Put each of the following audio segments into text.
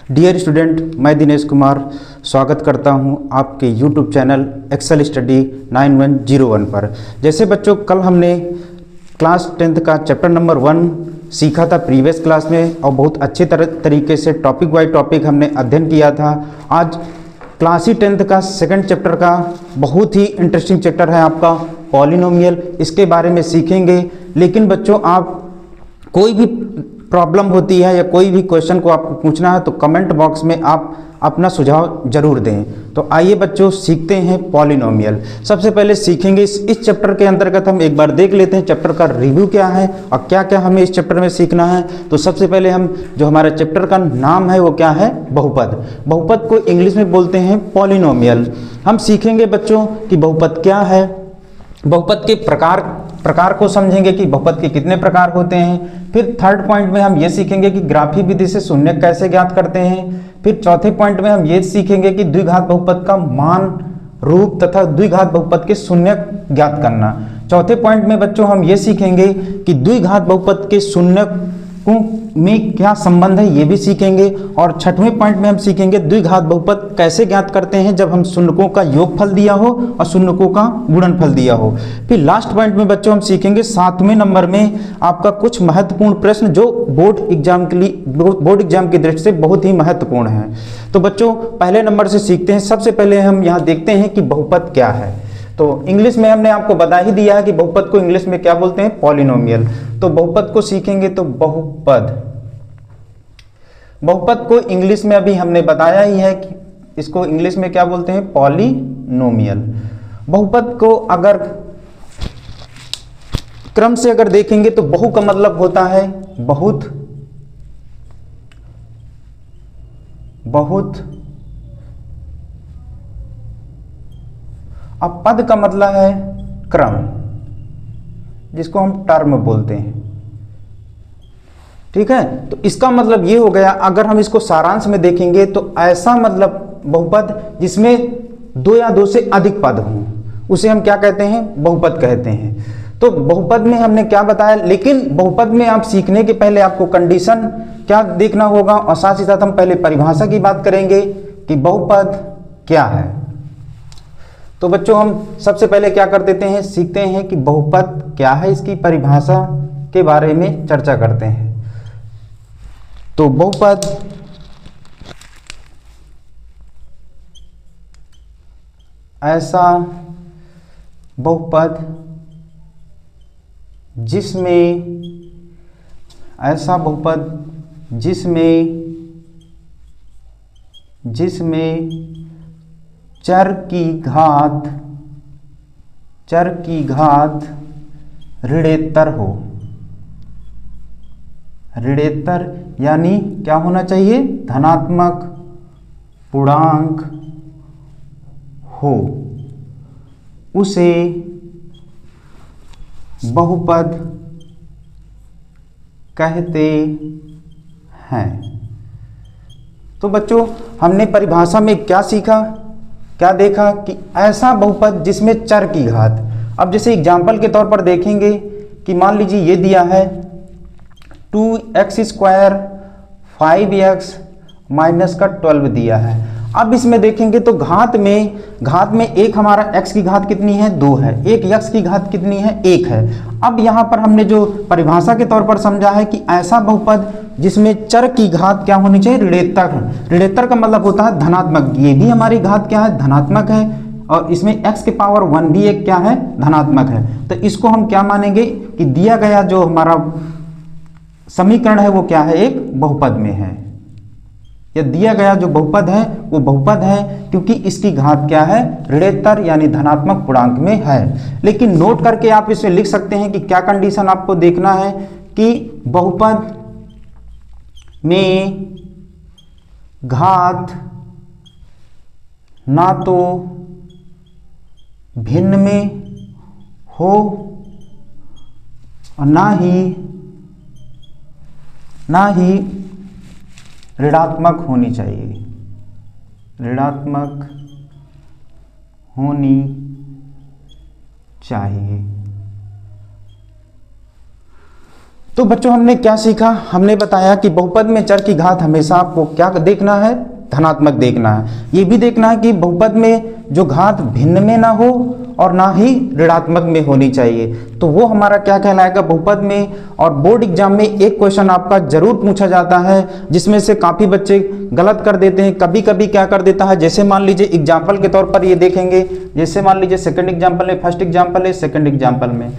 Dear student, मैं दिनेश कुमार स्वागत करता हूं आपके यूट्यूब चैनल एक्सेल स्टडी 9101 पर। जैसे बच्चों, कल हमने क्लास 10th का चैप्टर नंबर 1 सीखा था प्रीवियस क्लास में और बहुत अच्छे तरीके से टॉपिक वाइज टॉपिक हमने अध्ययन किया था। आज क्लास 10th का सेकंड चैप्टर का बहुत ही इंटरेस्टिंग चैप्टर है आपका पॉलिनोमियल। इसके बारे में सीखेंगे। लेकिन बच्चों, आप कोई भी प्रॉब्लम होती है या कोई भी क्वेश्चन को आपको पूछना है तो कमेंट बॉक्स में आप अपना सुझाव जरूर दें। तो आइए बच्चों, सीखते हैं पॉलिनोमियल। सबसे पहले सीखेंगे इस चैप्टर के अंतर्गत हम एक बार देख लेते हैं चैप्टर का रिव्यू क्या है और क्या क्या हमें इस चैप्टर में सीखना है। तो सबसे पहले हम जो हमारा चैप्टर का नाम है वो क्या है? बहुपद। बहुपद को इंग्लिश में बोलते हैं पॉलिनोमियल। हम सीखेंगे बच्चों कि बहुपद क्या है, बहुपद के प्रकार को समझेंगे कि बहुपद के कितने प्रकार होते हैं। फिर थर्ड पॉइंट में हम ये सीखेंगे कि ग्राफी विधि से शून्य कैसे ज्ञात करते हैं। फिर चौथे पॉइंट में हम ये सीखेंगे कि द्विघात बहुपद का मान, रूप तथा द्विघात बहुपद के शून्य ज्ञात करना। चौथे पॉइंट में बच्चों हम ये सीखेंगे कि द्विघात बहुपद के शून्य में क्या संबंध है, ये भी सीखेंगे। और छठवें पॉइंट में हम सीखेंगे द्विघात बहुपद कैसे ज्ञात करते हैं जब हम शून्यकों का योगफल दिया हो और शून्यकों का गुणनफल दिया हो। फिर लास्ट पॉइंट में बच्चों हम सीखेंगे 7वें नंबर में आपका कुछ महत्वपूर्ण प्रश्न जो बोर्ड एग्जाम की दृष्टि से बहुत ही महत्वपूर्ण है। तो बच्चों, पहले नंबर से सीखते हैं। सबसे पहले हम यहाँ देखते हैं कि बहुपद क्या है। तो इंग्लिश में हमने आपको बता ही दिया है कि बहुपद को इंग्लिश में क्या बोलते हैं? पॉलिनोमियल। तो बहुपद को सीखेंगे तो बहुपद को इंग्लिश में अभी हमने बताया ही है कि इसको इंग्लिश में क्या बोलते हैं? पॉलिनोमियल। बहुपद को अगर क्रम से अगर देखेंगे तो बहु का मतलब होता है बहुत, अब पद का मतलब है क्रम, जिसको हम टर्म बोलते हैं। ठीक है, तो इसका मतलब ये हो गया। अगर हम इसको सारांश में देखेंगे तो ऐसा मतलब बहुपद जिसमें दो या दो से अधिक पद हों, उसे हम क्या कहते हैं? बहुपद कहते हैं। तो बहुपद में हमने क्या बताया, लेकिन बहुपद में आप सीखने के पहले आपको कंडीशन क्या देखना होगा और साथ ही साथ हम पहले परिभाषा की बात करेंगे कि बहुपद क्या है। तो बच्चों, हम सबसे पहले क्या कर देते हैं, सीखते हैं कि बहुपद क्या है, इसकी परिभाषा के बारे में चर्चा करते हैं। तो बहुपद ऐसा बहुपद जिसमें चर की घात ऋणेतर हो। ऋणेतर यानी क्या होना चाहिए? धनात्मक पूर्णांक हो, उसे बहुपद कहते हैं। तो बच्चों, हमने परिभाषा में क्या सीखा, क्या देखा कि ऐसा बहुपद जिसमें चर की घात। अब जैसे एग्जाम्पल के तौर पर देखेंगे कि मान लीजिए ये दिया है 2x² 5x -12 दिया है। अब इसमें देखेंगे तो घात में एक हमारा x की घात कितनी है? 2 है। एक x की घात कितनी है? 1 है। अब यहाँ पर हमने जो परिभाषा के तौर पर समझा है कि ऐसा बहुपद जिसमें चर की घात क्या होनी चाहिए? ऋणेतर। ऋणेतर का मतलब होता है धनात्मक। ये भी हमारी घात क्या है? धनात्मक है। और इसमें x की पावर 1 भी एक क्या है? धनात्मक है। तो इसको हम क्या मानेंगे कि दिया गया जो हमारा समीकरण है वो क्या है? एक बहुपद में है। या दिया गया जो बहुपद है वो बहुपद है क्योंकि इसकी घात क्या है? ऋणेतर यानी धनात्मक पूर्णांक में है। लेकिन नोट करके आप इसे लिख सकते हैं कि क्या कंडीशन आपको देखना है कि बहुपद में घात ना तो भिन्न में हो और ना ही ऋणात्मक होनी चाहिए। ऋणात्मक होनी चाहिए। तो बच्चों हमने क्या सीखा, हमने बताया कि बहुपद में चर की घात हमेशा आपको क्या देखना है, धनात्मक देखना है। ये भी देखना है कि बहुपद में जो घात भिन्न में ना हो और ना ही ऋणात्मक में होनी चाहिए, तो वो हमारा क्या कहलाएगा बहुपद में। और बोर्ड एग्जाम में एक क्वेश्चन आपका जरूर पूछा जाता है जिसमें से काफ़ी बच्चे गलत कर देते हैं। कभी कभी क्या कर देता है, जैसे मान लीजिए एग्जाम्पल के तौर पर ये देखेंगे, जैसे मान लीजिए सेकंड एग्जाम्पल है, फर्स्ट एग्जाम्पल है, सेकंड एग्जाम्पल में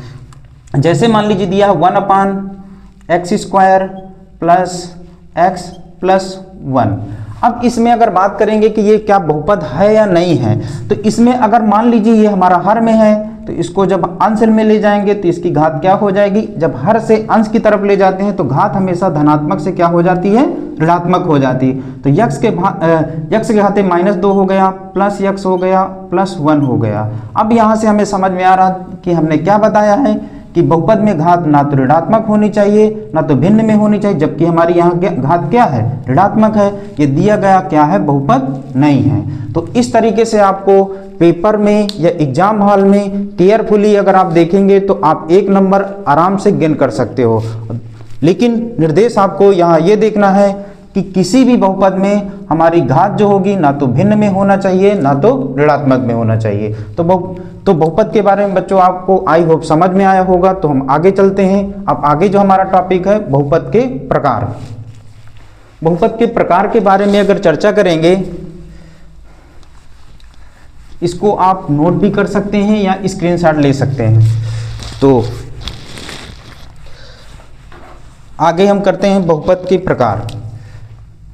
जैसे मान लीजिए दिया है 1/x² प्लस x प्लस 1। अब इसमें अगर बात करेंगे कि ये क्या बहुपद है या नहीं है, तो इसमें अगर मान लीजिए ये हमारा हर में है, तो इसको जब अंश में ले जाएंगे तो इसकी घात क्या हो जाएगी, जब हर से अंश की तरफ ले जाते हैं तो घात हमेशा धनात्मक से क्या हो जाती है, ऋणात्मक हो जाती है। तो यक्स के घाते -2 हो गया, प्लस यक्स हो गया, प्लस 1 हो गया। अब यहाँ से हमें समझ में आ रहा कि हमने क्या बताया है कि बहुपद में घात ना तो ऋणात्मक होनी चाहिए ना तो भिन्न में होनी चाहिए, जबकि हमारी यहाँ घात क्या है, ऋणात्मक है। ये दिया गया क्या है, बहुपद नहीं है। तो इस तरीके से आपको पेपर में या एग्जाम हॉल में केयरफुली अगर आप देखेंगे तो आप 1 नंबर आराम से गेन कर सकते हो। लेकिन निर्देश आपको यहाँ ये देखना है कि किसी भी बहुपद में हमारी घात जो होगी ना तो भिन्न में होना चाहिए ना तो ऋणात्मक में होना चाहिए। तो बहुपद के बारे में बच्चों आपको आई होप समझ में आया होगा। तो हम आगे चलते हैं। अब आगे जो हमारा टॉपिक है बहुपद के प्रकार। बहुपद के प्रकार के बारे में अगर चर्चा करेंगे, इसको आप नोट भी कर सकते हैं या स्क्रीनशॉट ले सकते हैं। तो आगे हम करते हैं बहुपद के प्रकार।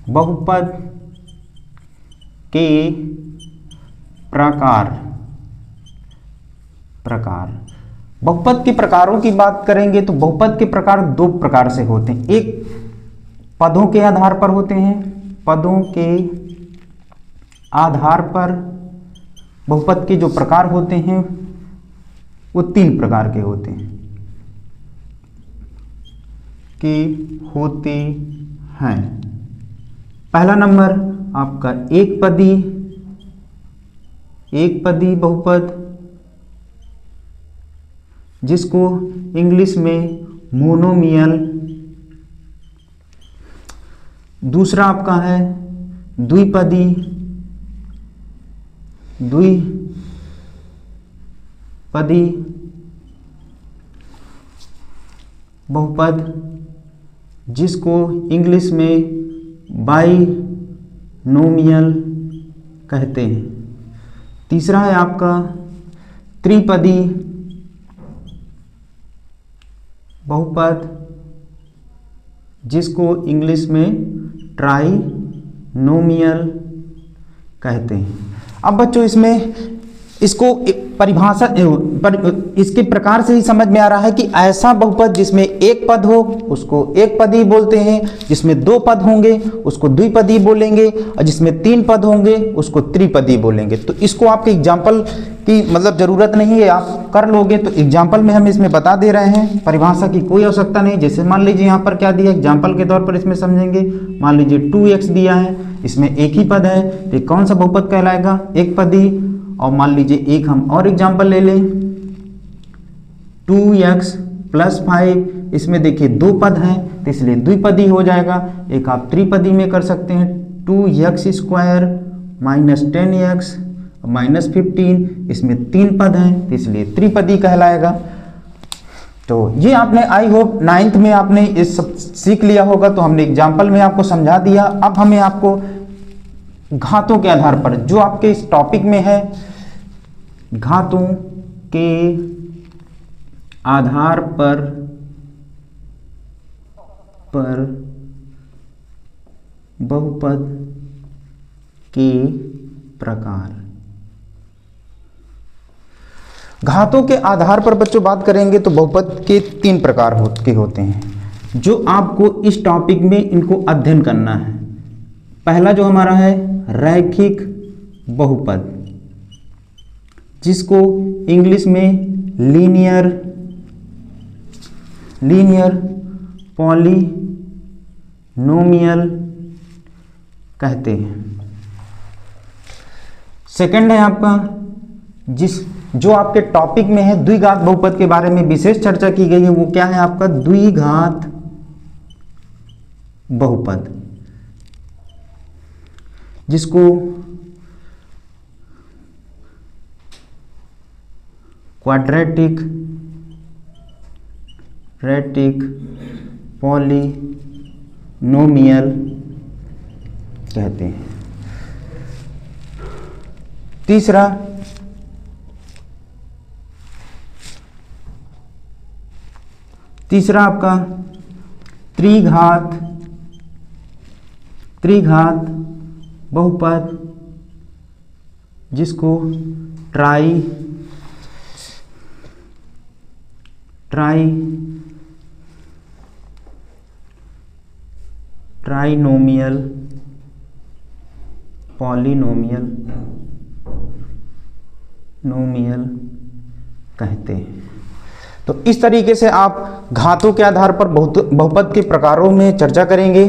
बहुपद के प्रकार बहुपद के प्रकारों की बात करेंगे तो बहुपद के प्रकार 2 प्रकार से होते हैं। एक पदों के आधार पर होते हैं, पदों के आधार पर बहुपद के जो प्रकार होते हैं वो 3 प्रकार के होते हैं पहला नंबर आपका एक पदी बहुपद, जिसको इंग्लिश में मोनोमियल। दूसरा आपका है द्विपदी बहुपद, जिसको इंग्लिश में बाइनोमियल कहते हैं। तीसरा है आपका त्रिपदी बहुपद, जिसको इंग्लिश में ट्राइनोमियल कहते हैं। अब बच्चों इसमें इसको परिभाषा इसके प्रकार से ही समझ में आ रहा है कि ऐसा बहुपद जिसमें एक पद हो उसको एक पदी बोलते हैं, जिसमें 2 पद होंगे उसको द्विपदी बोलेंगे, और जिसमें 3 पद होंगे उसको त्रिपदी बोलेंगे। तो इसको आपके एग्जाम्पल की मतलब ज़रूरत नहीं है, आप कर लोगे। तो एग्जाम्पल में हम इसमें बता दे रहे हैं, परिभाषा की कोई आवश्यकता नहीं। जैसे मान लीजिए यहाँ पर क्या दिया, एग्जाम्पल के तौर पर इसमें समझेंगे। मान लीजिए 2x दिया है, इसमें एक ही पद है, तो कौन सा बहुपद कहलाएगा, एक पदी। और मान लीजिए एक हम और एग्जाम्पल ले लें, 2x प्लस 5, इसमें देखिए 2 पद हैं तो इसलिए द्विपदी हो जाएगा। एक आप त्रिपदी में कर सकते हैं, 2x² माइनस 10x माइनस 15, इसमें 3 पद हैं तो इसलिए त्रिपदी कहलाएगा। तो ये आपने आई होप 9th में आपने इस सब सीख लिया होगा। तो हमने एग्जाम्पल में आपको समझा दिया। अब हमें आपको घातों के आधार पर जो आपके इस टॉपिक में है, घातों के आधार पर बहुपद के प्रकार। घातों के आधार पर बच्चों बात करेंगे तो बहुपद के 3 प्रकार होते हैं, जो आपको इस टॉपिक में इनको अध्ययन करना है। पहला जो हमारा है रैखिक बहुपद, जिसको इंग्लिश में लीनियर पॉलिनोमियल कहते हैं। सेकंड है आपका जो आपके टॉपिक में है द्विघात बहुपद के बारे में विशेष चर्चा की गई है, वो क्या है आपका द्विघात बहुपद, जिसको क्वाड्रेटिक पॉलिनोमियल कहते हैं। तीसरा आपका त्रिघात बहुपद, जिसको ट्राइनोमियल पॉलिनोमियल कहते हैं। तो इस तरीके से आप घातों के आधार पर बहुपद के प्रकारों में चर्चा करेंगे।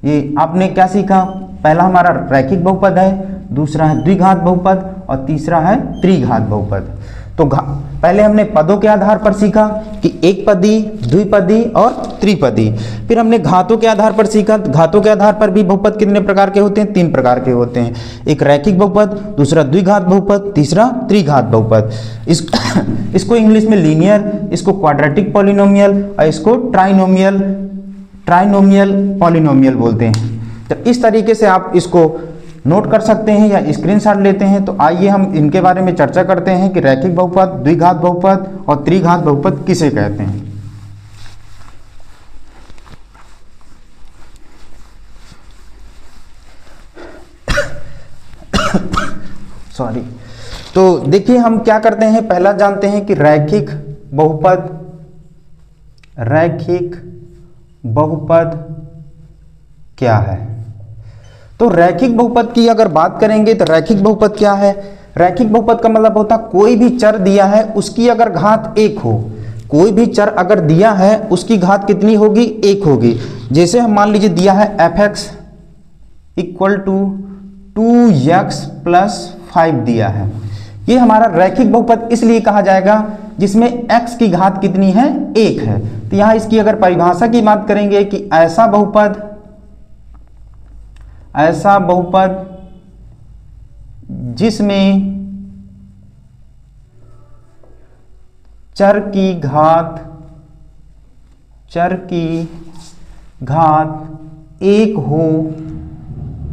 ये आपने क्या सीखा? पहला हमारा रैखिक बहुपद है, दूसरा है द्विघात बहुपद और तीसरा है त्रिघात बहुपद। तो पहले हमने पदों के आधार पर सीखा कि एक पदी, द्विपदी और त्रिपदी। फिर हमने घातों के आधार पर सीखा। घातों के आधार पर भी बहुपद कितने प्रकार के होते हैं? 3 प्रकार के होते हैं। एक रैखिक बहुपद, दूसरा द्विघात बहुपद, तीसरा त्रिघात बहुपद। इसको इंग्लिश में लीनियर, इसको क्वाड्रेटिक पॉलिनोमियल और इसको ट्राइनोमियल पॉलिनोमियल बोलते हैं। तो इस तरीके से आप इसको नोट कर सकते हैं या स्क्रीनशॉट लेते हैं। तो आइए हम इनके बारे में चर्चा करते हैं कि रैखिक बहुपद, द्विघात बहुपद और त्रिघात बहुपद किसे कहते हैं। सॉरी। तो देखिए हम क्या करते हैं, पहला जानते हैं कि रैखिक बहुपद क्या है। तो रैखिक बहुपद की अगर बात करेंगे तो रैखिक बहुपद क्या है? रैखिक बहुपद का मतलब होता है कोई भी चर दिया है उसकी अगर घात 1 हो, कोई भी चर अगर दिया है उसकी घात कितनी होगी? 1 होगी। जैसे हम मान लीजिए दिया है fx इक्वल टू 2x + 5 दिया है। ये हमारा रैखिक बहुपद इसलिए कहा जाएगा जिसमें x की घात कितनी है? 1 है। तो यहां इसकी अगर परिभाषा की बात करेंगे कि ऐसा बहुपद जिसमें चर की घात 1 हो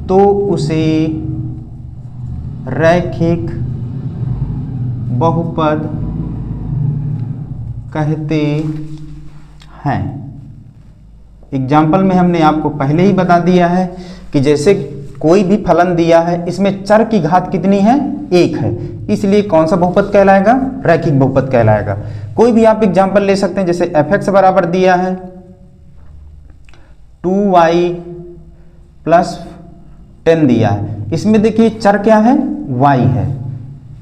तो उसे रैखिक बहुपद कहते हैं। एग्जाम्पल में हमने आपको पहले ही बता दिया है कि जैसे कोई भी फलन दिया है, इसमें चर की घात कितनी है? 1 है, इसलिए कौन सा बहुपद कहलाएगा? रैखिक बहुपद कहलाएगा। कोई भी आप एग्जाम्पल ले सकते हैं, जैसे fx बराबर दिया है 2y + 10 दिया है। इसमें देखिए चर क्या है? y है।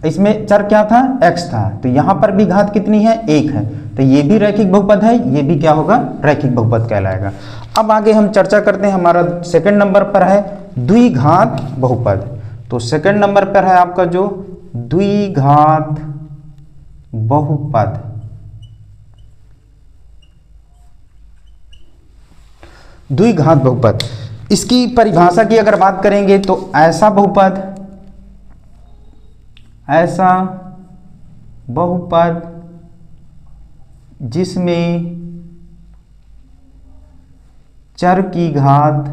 इसमें चर क्या था? x था। तो यहां पर भी घात कितनी है? 1 है। तो ये भी रैखिक बहुपद है, ये भी क्या होगा? रैखिक बहुपद कहलाएगा। अब आगे हम चर्चा करते हैं, हमारा सेकंड नंबर पर है द्विघात बहुपद। तो सेकंड नंबर पर है आपका जो द्विघात बहुपद। द्विघात बहुपद, इसकी परिभाषा की अगर बात करेंगे तो ऐसा बहुपद जिसमें चर की घात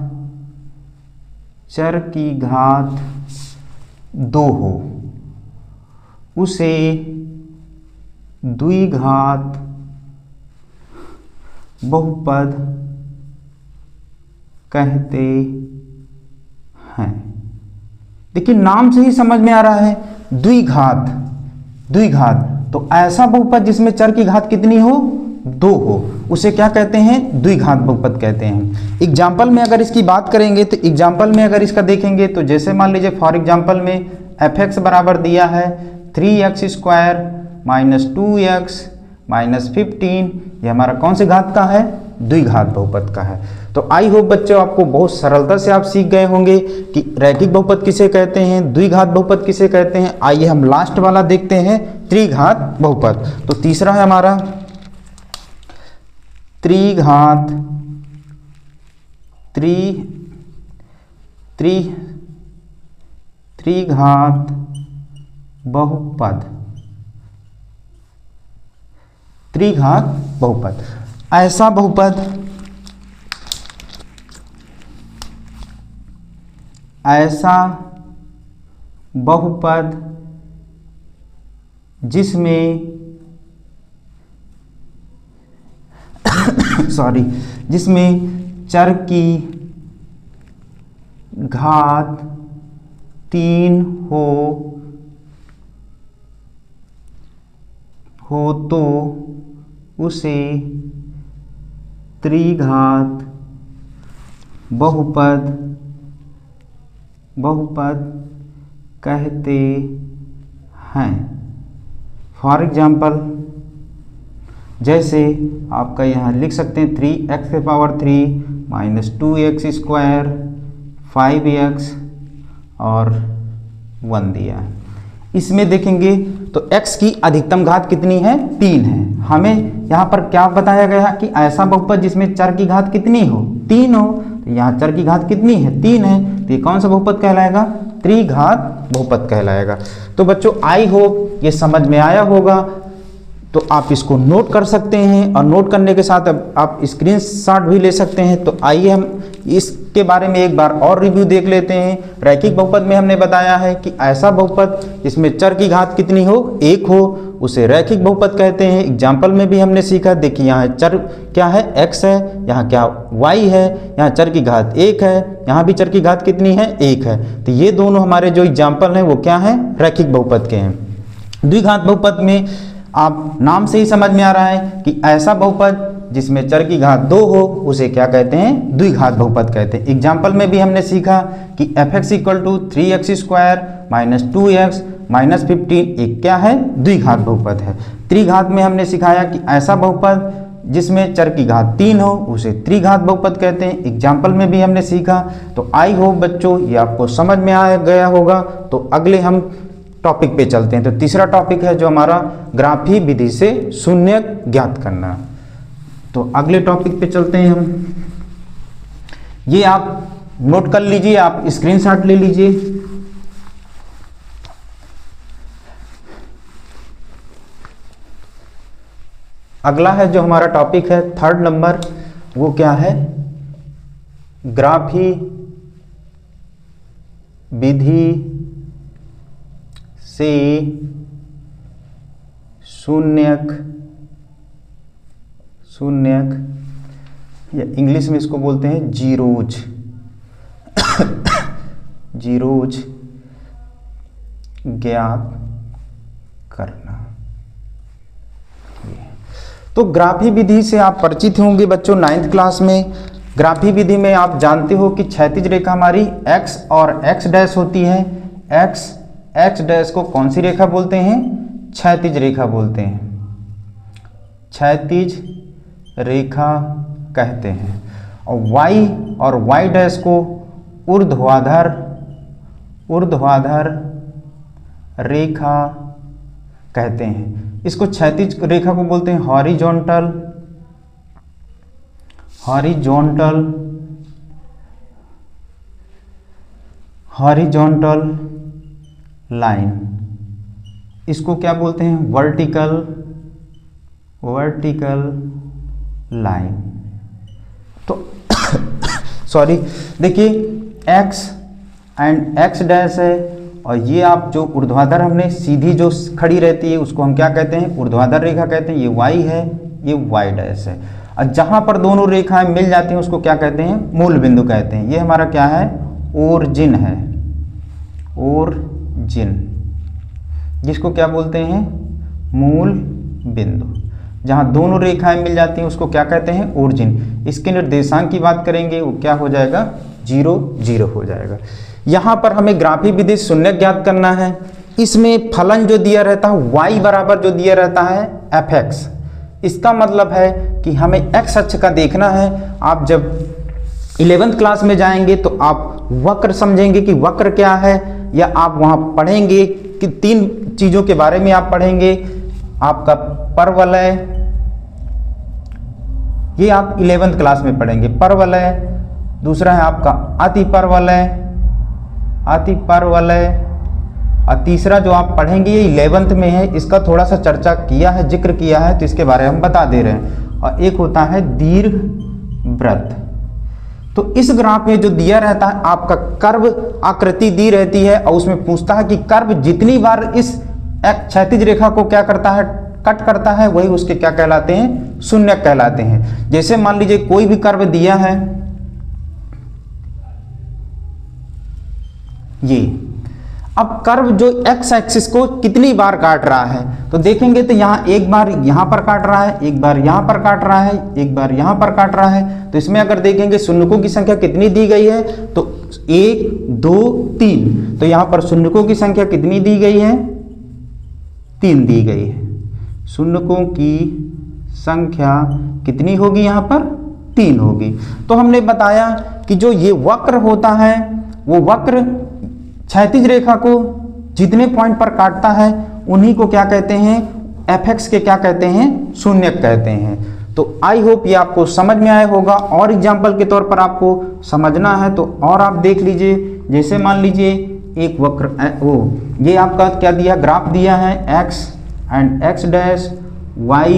2 हो उसे द्विघात बहुपद कहते हैं। देखिए नाम से ही समझ में आ रहा है, द्विघात। तो ऐसा बहुपद जिसमें चर की घात कितनी हो? 2 हो, उसे क्या कहते हैं? द्विघात बहुपद कहते हैं। एग्जाम्पल में अगर इसकी बात करेंगे तो एग्जाम्पल में अगर इसका देखेंगे तो जैसे मान लीजिए फॉर एग्जाम्पल में fx बराबर दिया है 3x² - 2x - 15। ये हमारा कौन से घात का है? द्विघात बहुपद का है। तो आई होप बच्चों आपको बहुत सरलता से आप सीख गए होंगे कि रैखिक बहुपद किसे कहते हैं, द्विघात बहुपद किसे कहते हैं। आइए हम लास्ट वाला देखते हैं, त्रिघात बहुपद। तो तीसरा है हमारा त्रिघात त्रिघात बहुपद, त्रिघात बहुपद। ऐसा बहुपद, ऐसा बहुपद जिसमें जिसमें चर की घात 3 हो तो उसे त्रिघात बहुपद कहते हैं। फॉर एग्जाम्पल, जैसे आपका यहाँ लिख सकते हैं 3x³ माइनस 2x² 5x और 1 दिया है। इसमें देखेंगे तो x की अधिकतम घात कितनी है? 3 है। हमें यहाँ पर क्या बताया गया कि ऐसा बहुपद जिसमें चर की घात कितनी हो? 3 हो। तो यहाँ चर की घात कितनी है? 3 है। तो ये कौन सा बहुपद कहलाएगा? त्रिघात बहुपद कहलाएगा। तो बच्चों आई होप ये समझ में आया होगा। तो आप इसको नोट कर सकते हैं और नोट करने के साथ अब आप स्क्रीनशॉट भी ले सकते हैं। तो आइए हम इसके बारे में एक बार और रिव्यू देख लेते हैं। रैखिक बहुपद में हमने बताया है कि ऐसा बहुपद जिसमें चर की घात कितनी हो? 1 हो, उसे रैखिक बहुपद कहते हैं। एग्जाम्पल में भी हमने सीखा, देखिए यहाँ चर क्या है? x है, यहाँ क्या y है, यहाँ चर की घात 1 है, यहाँ भी चर की घात कितनी है? 1 है। तो ये दोनों हमारे जो एग्जाम्पल हैं वो क्या हैं? रैखिक बहुपद के हैं। द्विघात बहुपद में आप नाम से ही समझ में आ रहा है कि ऐसा बहुपद जिसमें चर की घात 2 हो उसे क्या कहते हैं? द्विघात बहुपद कहते हैं। एग्जाम्पल में भी हमने सीखा कि fx = 3x² minus 2x minus 15 एक क्या है? द्विघात बहुपद है। त्रिघात में हमने सिखाया कि ऐसा बहुपद जिसमें चर की घात 3 हो उसे त्रिघात बहुपद कहते हैं। एग्जाम्पल में भी हमने सीखा। तो आई होप बच्चों ये आपको समझ में आ गया होगा। तो अगले हम टॉपिक पे चलते हैं। तो तीसरा टॉपिक है जो हमारा ग्राफी विधि से शून्यक ज्ञात करना। तो अगले टॉपिक पे चलते हैं हम। ये आप नोट कर लीजिए, आप स्क्रीनशॉट ले लीजिए। अगला है जो हमारा टॉपिक है 3rd नंबर, वो क्या है? ग्राफी विधि से शून्यक या इंग्लिश में इसको बोलते हैं जीरोज ज्ञात करना। तो ग्राफी विधि से आप परिचित होंगे बच्चों 9th क्लास में। ग्राफी विधि में आप जानते हो कि क्षैतिज रेखा हमारी x और x डैश होती है। x डैश को कौन सी रेखा बोलते हैं? क्षैतिज रेखा बोलते हैं, क्षैतिज रेखा कहते हैं। और y डैश को ऊर्ध्वाधर रेखा कहते हैं। इसको क्षैतिज रेखा को बोलते हैं हॉरिजॉन्टल लाइन। इसको क्या बोलते हैं? Vertical line. तो सॉरी, देखिए x एंड x डैश है और ये आप जो ऊर्ध्वाधर हमने सीधी जो खड़ी रहती है उसको हम क्या कहते हैं? ऊर्ध्वाधर रेखा कहते हैं। ये y है, ये y डैश है। और जहाँ पर दोनों रेखाएं मिल जाती हैं उसको क्या कहते हैं? मूल बिंदु कहते हैं। ये हमारा क्या है? ओरिजिन है, ओरिजिन, जिसको क्या बोलते हैं? मूल बिंदु। जहाँ दोनों रेखाएं मिल जाती हैं उसको क्या कहते हैं? ओरिजिन। इसके निर्देशांक की बात करेंगे वो क्या हो जाएगा? 0 0 हो जाएगा। यहाँ पर हमें ग्राफी विधि शून्यक ज्ञात करना है। इसमें फलन जो दिया रहता है y बराबर जो दिया रहता है fx, इसका मतलब है कि हमें x अक्ष का देखना है। आप जब 11th क्लास में जाएंगे तो आप वक्र समझेंगे कि वक्र क्या है, या आप वहाँ पढ़ेंगे कि 3 चीज़ों के बारे में आप पढ़ेंगे। आपका परवलय, ये आप 11th क्लास में पढ़ेंगे। परवलय, दूसरा है आपका अतिपरवलय, अतिपरवलय, और तीसरा जो आप पढ़ेंगे ये 11th में है, इसका थोड़ा सा चर्चा किया है, जिक्र किया है, तो इसके बारे में हम बता दे रहे हैं। और एक होता है दीर्घवृत्त। तो इस ग्राफ में जो दिया रहता है आपका कर्व आकृति दी रहती है, और उसमें पूछता है कि कर्व जितनी बार इस क्षैतिज रेखा को क्या करता है, कट करता है, वही उसके क्या कहलाते हैं, शून्यक कहलाते हैं। जैसे मान लीजिए कोई भी कर्व दिया है, ये अब कर्व जो एक्स एक्सिस को कितनी बार काट रहा है, तो देखेंगे तो यहाँ एक बार यहाँ पर काट रहा है, एक बार यहाँ पर काट रहा है, एक बार यहाँ पर काट रहा है। तो इसमें अगर देखेंगे शून्यकों की संख्या कितनी दी गई है, तो 1 2 3, तो यहाँ पर शून्यकों की संख्या कितनी दी गई है, 3 दी गई है। शून्यकों की संख्या कितनी होगी, यहाँ पर 3 होगी। तो हमने बताया कि जो ये वक्र होता है, वो वक्र क्षैतिज रेखा को जितने पॉइंट पर काटता है उन्हीं को क्या कहते हैं, एफएक्स के क्या कहते हैं, शून्यक कहते हैं। तो आई होप ये आपको समझ में आया होगा। और एग्जाम्पल के तौर पर आपको समझना है तो और आप देख लीजिए। जैसे मान लीजिए एक वक्र ये आपका क्या दिया, ग्राफ दिया है, x and x dash, y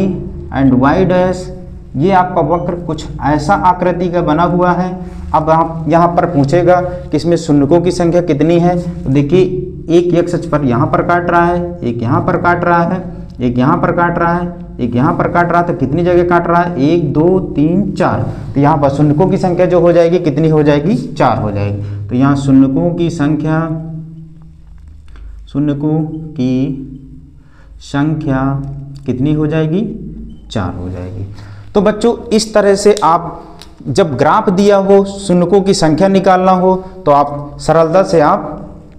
and y dash. ये आपका वक्र कुछ ऐसा आकृति का बना हुआ है। अब आप यहाँ पर पूछेगा कि इसमें शून्यकों की संख्या कितनी है, तो देखिए एक एक्स अक्ष पर यहाँ पर काट रहा है, एक यहाँ पर काट रहा है, एक यहाँ पर काट रहा है, एक यहाँ पर काट रहा है। तो कितनी जगह काट रहा है, 1 2 3 4। तो यहाँ पर शून्यकों की संख्या जो हो जाएगी कितनी हो जाएगी, 4 हो जाएगी। तो यहाँ शून्यकों की संख्या, शून्यकों की संख्या कितनी हो जाएगी, 4 हो जाएगी। तो बच्चों इस तरह से आप जब ग्राफ दिया हो, शून्यकों की संख्या निकालना हो, तो आप सरलता से आप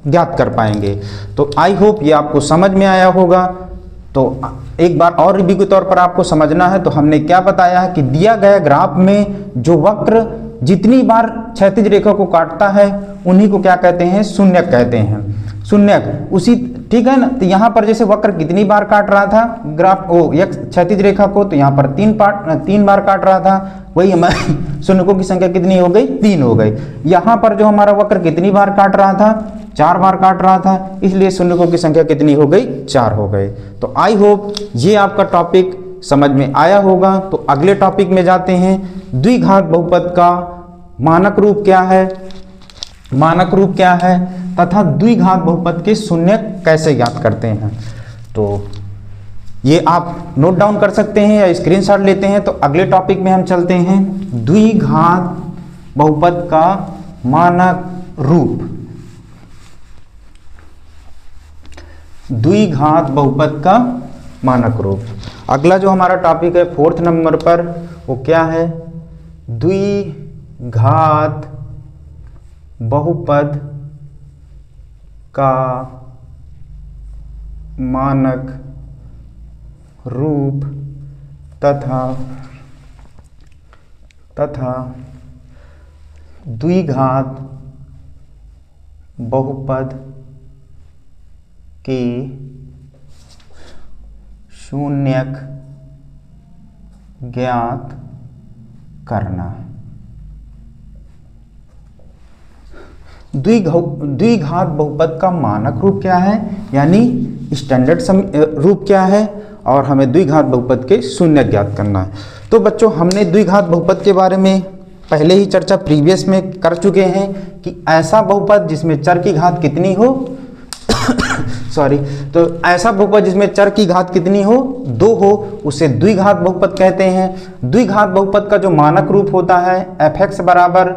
ज्ञात कर पाएंगे। तो आई होप ये आपको समझ में आया होगा। तो एक बार और रिव्यू के तौर पर आपको समझना है, तो हमने क्या बताया है कि दिया गया ग्राफ में जो वक्र जितनी बार क्षैतिज रेखा को काटता है उन्हीं को क्या कहते हैं, शून्यक कहते हैं। शून्यक उसी, ठीक है ना। तो यहाँ पर जैसे वक्र कितनी बार काट रहा था ग्राफ क्षैतिज रेखा को, तो यहाँ पर 3 बार काट रहा था, वही हमारी शून्यकों की संख्या कितनी हो गई, 3 हो गई। यहाँ पर जो हमारा वक्र कितनी बार काट रहा था, 4 बार काट रहा था, इसलिए शून्यकों की संख्या कितनी हो गई, 4 हो गई। तो आई होप ये आपका टॉपिक समझ में आया होगा। तो अगले टॉपिक में जाते हैं, द्विघात बहुपद का मानक रूप क्या है, मानक रूप क्या है तथा द्विघात बहुपद के शून्यक कैसे ज्ञात करते हैं। तो ये आप नोट डाउन कर सकते हैं या स्क्रीनशॉट लेते हैं। तो अगले टॉपिक में हम चलते हैं, द्विघात बहुपद का मानक रूप। द्विघात बहुपद का मानक रूप। अगला जो हमारा टॉपिक है 4th नंबर पर, वो क्या है, द्विघात बहुपद का मानक रूप तथा द्विघात बहुपद के शून्यक ज्ञात करना। द्विघात बहुपद का मानक रूप क्या है, यानी स्टैंडर्ड रूप क्या है, और हमें द्विघात बहुपद के शून्यक ज्ञात करना है। तो बच्चों हमने द्विघात बहुपद के बारे में पहले ही चर्चा प्रीवियस में कर चुके हैं कि ऐसा बहुपद जिसमें चर की घात कितनी हो सॉरी, तो ऐसा बहुपद जिसमें चर की घात कितनी हो, 2 हो, उसे द्विघात बहुपद कहते हैं। द्विघात बहुपद का जो मानक रूप होता है f(x) बराबर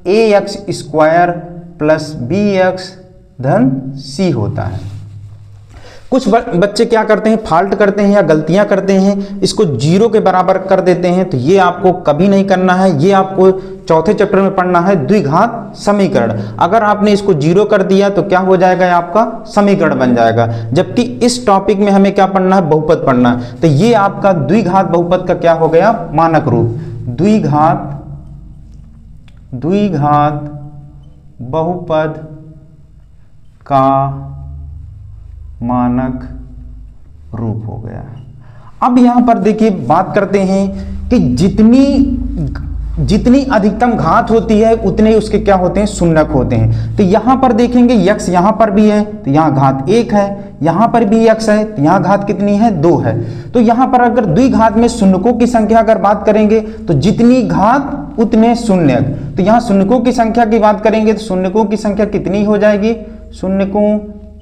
ax² प्लस bx धन c होता है। कुछ बच्चे क्या करते हैं, फाल्ट करते हैं या गलतियां करते हैं, इसको 0 के बराबर कर देते हैं। तो ये आपको कभी नहीं करना है, ये आपको चौथे चैप्टर में पढ़ना है, द्विघात समीकरण। अगर आपने इसको 0 कर दिया तो क्या हो जाएगा, आपका समीकरण बन जाएगा। जबकि इस टॉपिक में हमें क्या पढ़ना है, बहुपद पढ़ना है। तो ये आपका द्विघात बहुपद का क्या हो गया, मानक रूप। द्विघात बहुपद का मानक रूप हो गया। अब यहां पर देखिए बात करते हैं कि जितनी जितनी अधिकतम घात होती है उतने उसके क्या होते हैं, शून्यक होते हैं। तो यहाँ पर देखेंगे x यहाँ पर भी है तो यहाँ घात 1 है, यहाँ पर भी x है तो यहाँ घात कितनी है, 2 है। तो यहाँ पर अगर द्विघात में शून्यकों की संख्या अगर बात करेंगे तो जितनी घात उतने शून्यक। तो यहाँ शून्यकों की संख्या की बात करेंगे तो शून्यकों की संख्या कितनी हो जाएगी, शून्यकों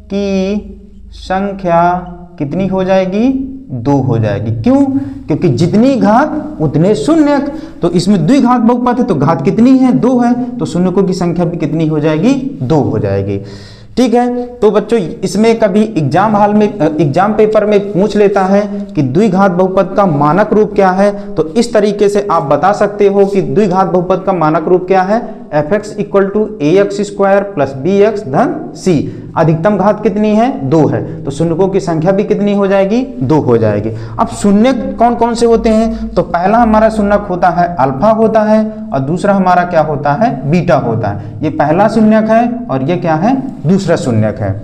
की संख्या कितनी हो जाएगी, 2 हो जाएगी। क्यों, क्योंकि जितनी घात उतने शून्यक। तो इसमें द्विघात बहुपद है तो घात कितनी है, 2 है, तो शून्यकों की संख्या भी कितनी हो जाएगी, 2 हो जाएगी। ठीक है। तो बच्चों इसमें कभी एग्जाम पेपर में पूछ लेता है कि द्विघात बहुपद का मानक रूप क्या है, तो इस तरीके से आप बता सकते हो कि द्विघात बहुपद का मानक रूप क्या है, fx = ax² + bx धन c। अधिकतम घात कितनी है, 2 है, तो शून्यकों की संख्या भी कितनी हो जाएगी, 2 हो जाएगी। अब शून्यक कौन कौन से होते हैं, तो पहला हमारा शून्यक होता है अल्फा होता है और दूसरा हमारा क्या होता है, बीटा होता है। ये पहला शून्यक है और ये क्या है, दूसरा शून्यक है।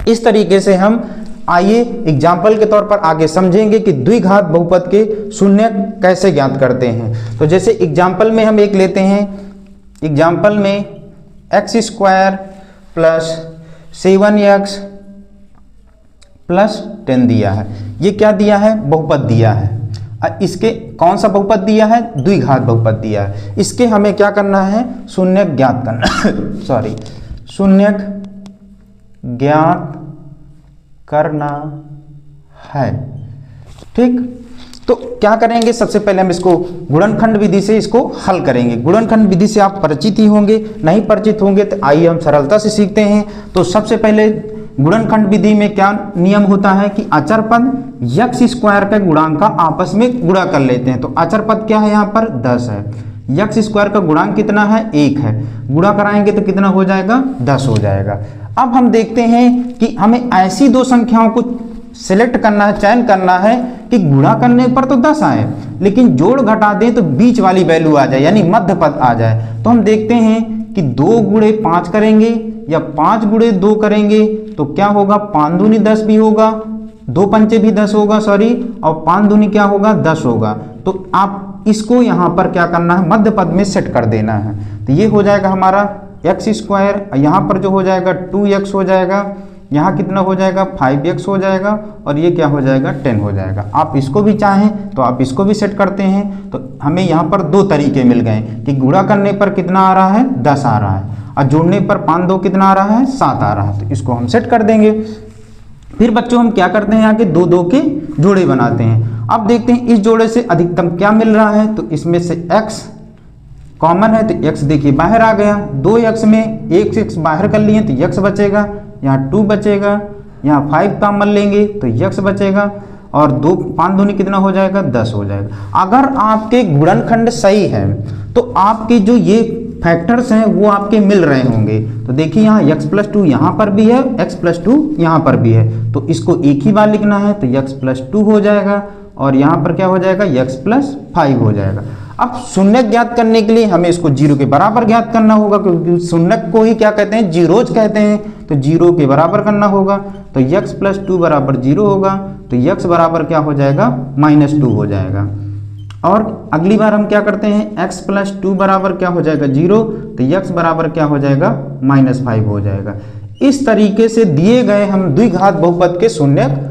इस तरीके से हम आइए एग्जाम्पल के तौर पर आगे समझेंगे कि द्विघात बहुपद के शून्यक कैसे ज्ञात करते हैं। तो जैसे एग्जाम्पल में हम एक लेते हैं, एग्जाम्पल में x² + 7x + 10 दिया है। ये क्या दिया है, बहुपद दिया है। इसके कौन सा बहुपद दिया है, द्विघात बहुपद दिया है। इसके हमें क्या करना है, शून्यक ज्ञात करना सॉरी शून्यक ज्ञात करना है। ठीक, तो क्या करेंगे, सबसे पहले हम इसको गुणनखंड विधि से इसको हल करेंगे। गुणनखंड विधि से आप परिचित ही होंगे, नहीं परिचित होंगे तो आइए हम सरलता से सीखते हैं। तो सबसे पहले गुणनखंड विधि में क्या नियम होता है कि अचर पद x² के गुणांक का आपस में गुणा कर लेते हैं। तो अचर पद क्या है, यहाँ पर 10 है, x² का गुणांक कितना है, 1 है, गुणा कराएंगे तो कितना हो जाएगा, 10 हो जाएगा। अब हम देखते हैं कि हमें ऐसी दो संख्याओं को सिलेक्ट करना है, चयन करना है कि गुणा करने पर तो 10 आए लेकिन जोड़ घटा दें तो बीच वाली वैल्यू आ जाए, यानी मध्य पद आ जाए। तो हम देखते हैं कि 2 गुणे 5 करेंगे या 5 गुणे 2 करेंगे तो क्या होगा, 5 दूनी 10 भी होगा, 2 पंचे भी 10 होगा सॉरी, और 5 दूनी क्या होगा, 10 होगा। तो आप इसको यहाँ पर क्या करना है, मध्य पद में सेट कर देना है। तो ये हो जाएगा हमारा x², यहाँ पर जो हो जाएगा 2x हो जाएगा, यहाँ कितना हो जाएगा 5x हो जाएगा, और ये क्या हो जाएगा 10 हो जाएगा। आप इसको भी चाहें तो आप इसको भी सेट करते हैं। तो हमें यहाँ पर 2 तरीके मिल गए कि गुणा करने पर कितना आ रहा है, 10 आ रहा है, और जोड़ने पर 5 2 कितना आ रहा है, 7 आ रहा है। तो इसको हम सेट कर देंगे। फिर बच्चों हम क्या करते हैं, यहाँ के 2 2 के जोड़े बनाते हैं। अब देखते हैं इस जोड़े से अधिकतम क्या मिल रहा है। तो इसमें से x कॉमन है तो x देखिए बाहर आ गया, 2x में 1 बाहर कर लिए तो x बचेगा, यहाँ 2 बचेगा, यहाँ 5 कॉमन लेंगे तो x बचेगा, और 2 5 दूनी कितना हो जाएगा, 10 हो जाएगा। अगर आपके गुणनखंड सही है तो आपके जो ये फैक्टर्स हैं वो आपके मिल रहे होंगे। तो देखिए यहाँ x+2 यहाँ पर भी है, x+2 यहाँ पर भी है, तो इसको एक ही बार लिखना है तो x+2 हो जाएगा, और यहाँ पर क्या हो जाएगा, x+5 हो जाएगा। अब शून्यक ज्ञात करने के लिए हमें इसको 0 के बराबर ज्ञात करना होगा, क्योंकि शून्यक को ही क्या कहते हैं, जीरोज कहते हैं। तो 0 के बराबर करना होगा, तो x+2 बराबर 0 होगा, तो x बराबर क्या हो जाएगा, -2 हो जाएगा। और अगली बार हम क्या करते हैं, x+2 बराबर क्या हो जाएगा 0, तो x बराबर क्या हो जाएगा, -5 हो जाएगा। इस तरीके से दिए गए हम द्विघात बहुपद के शून्यक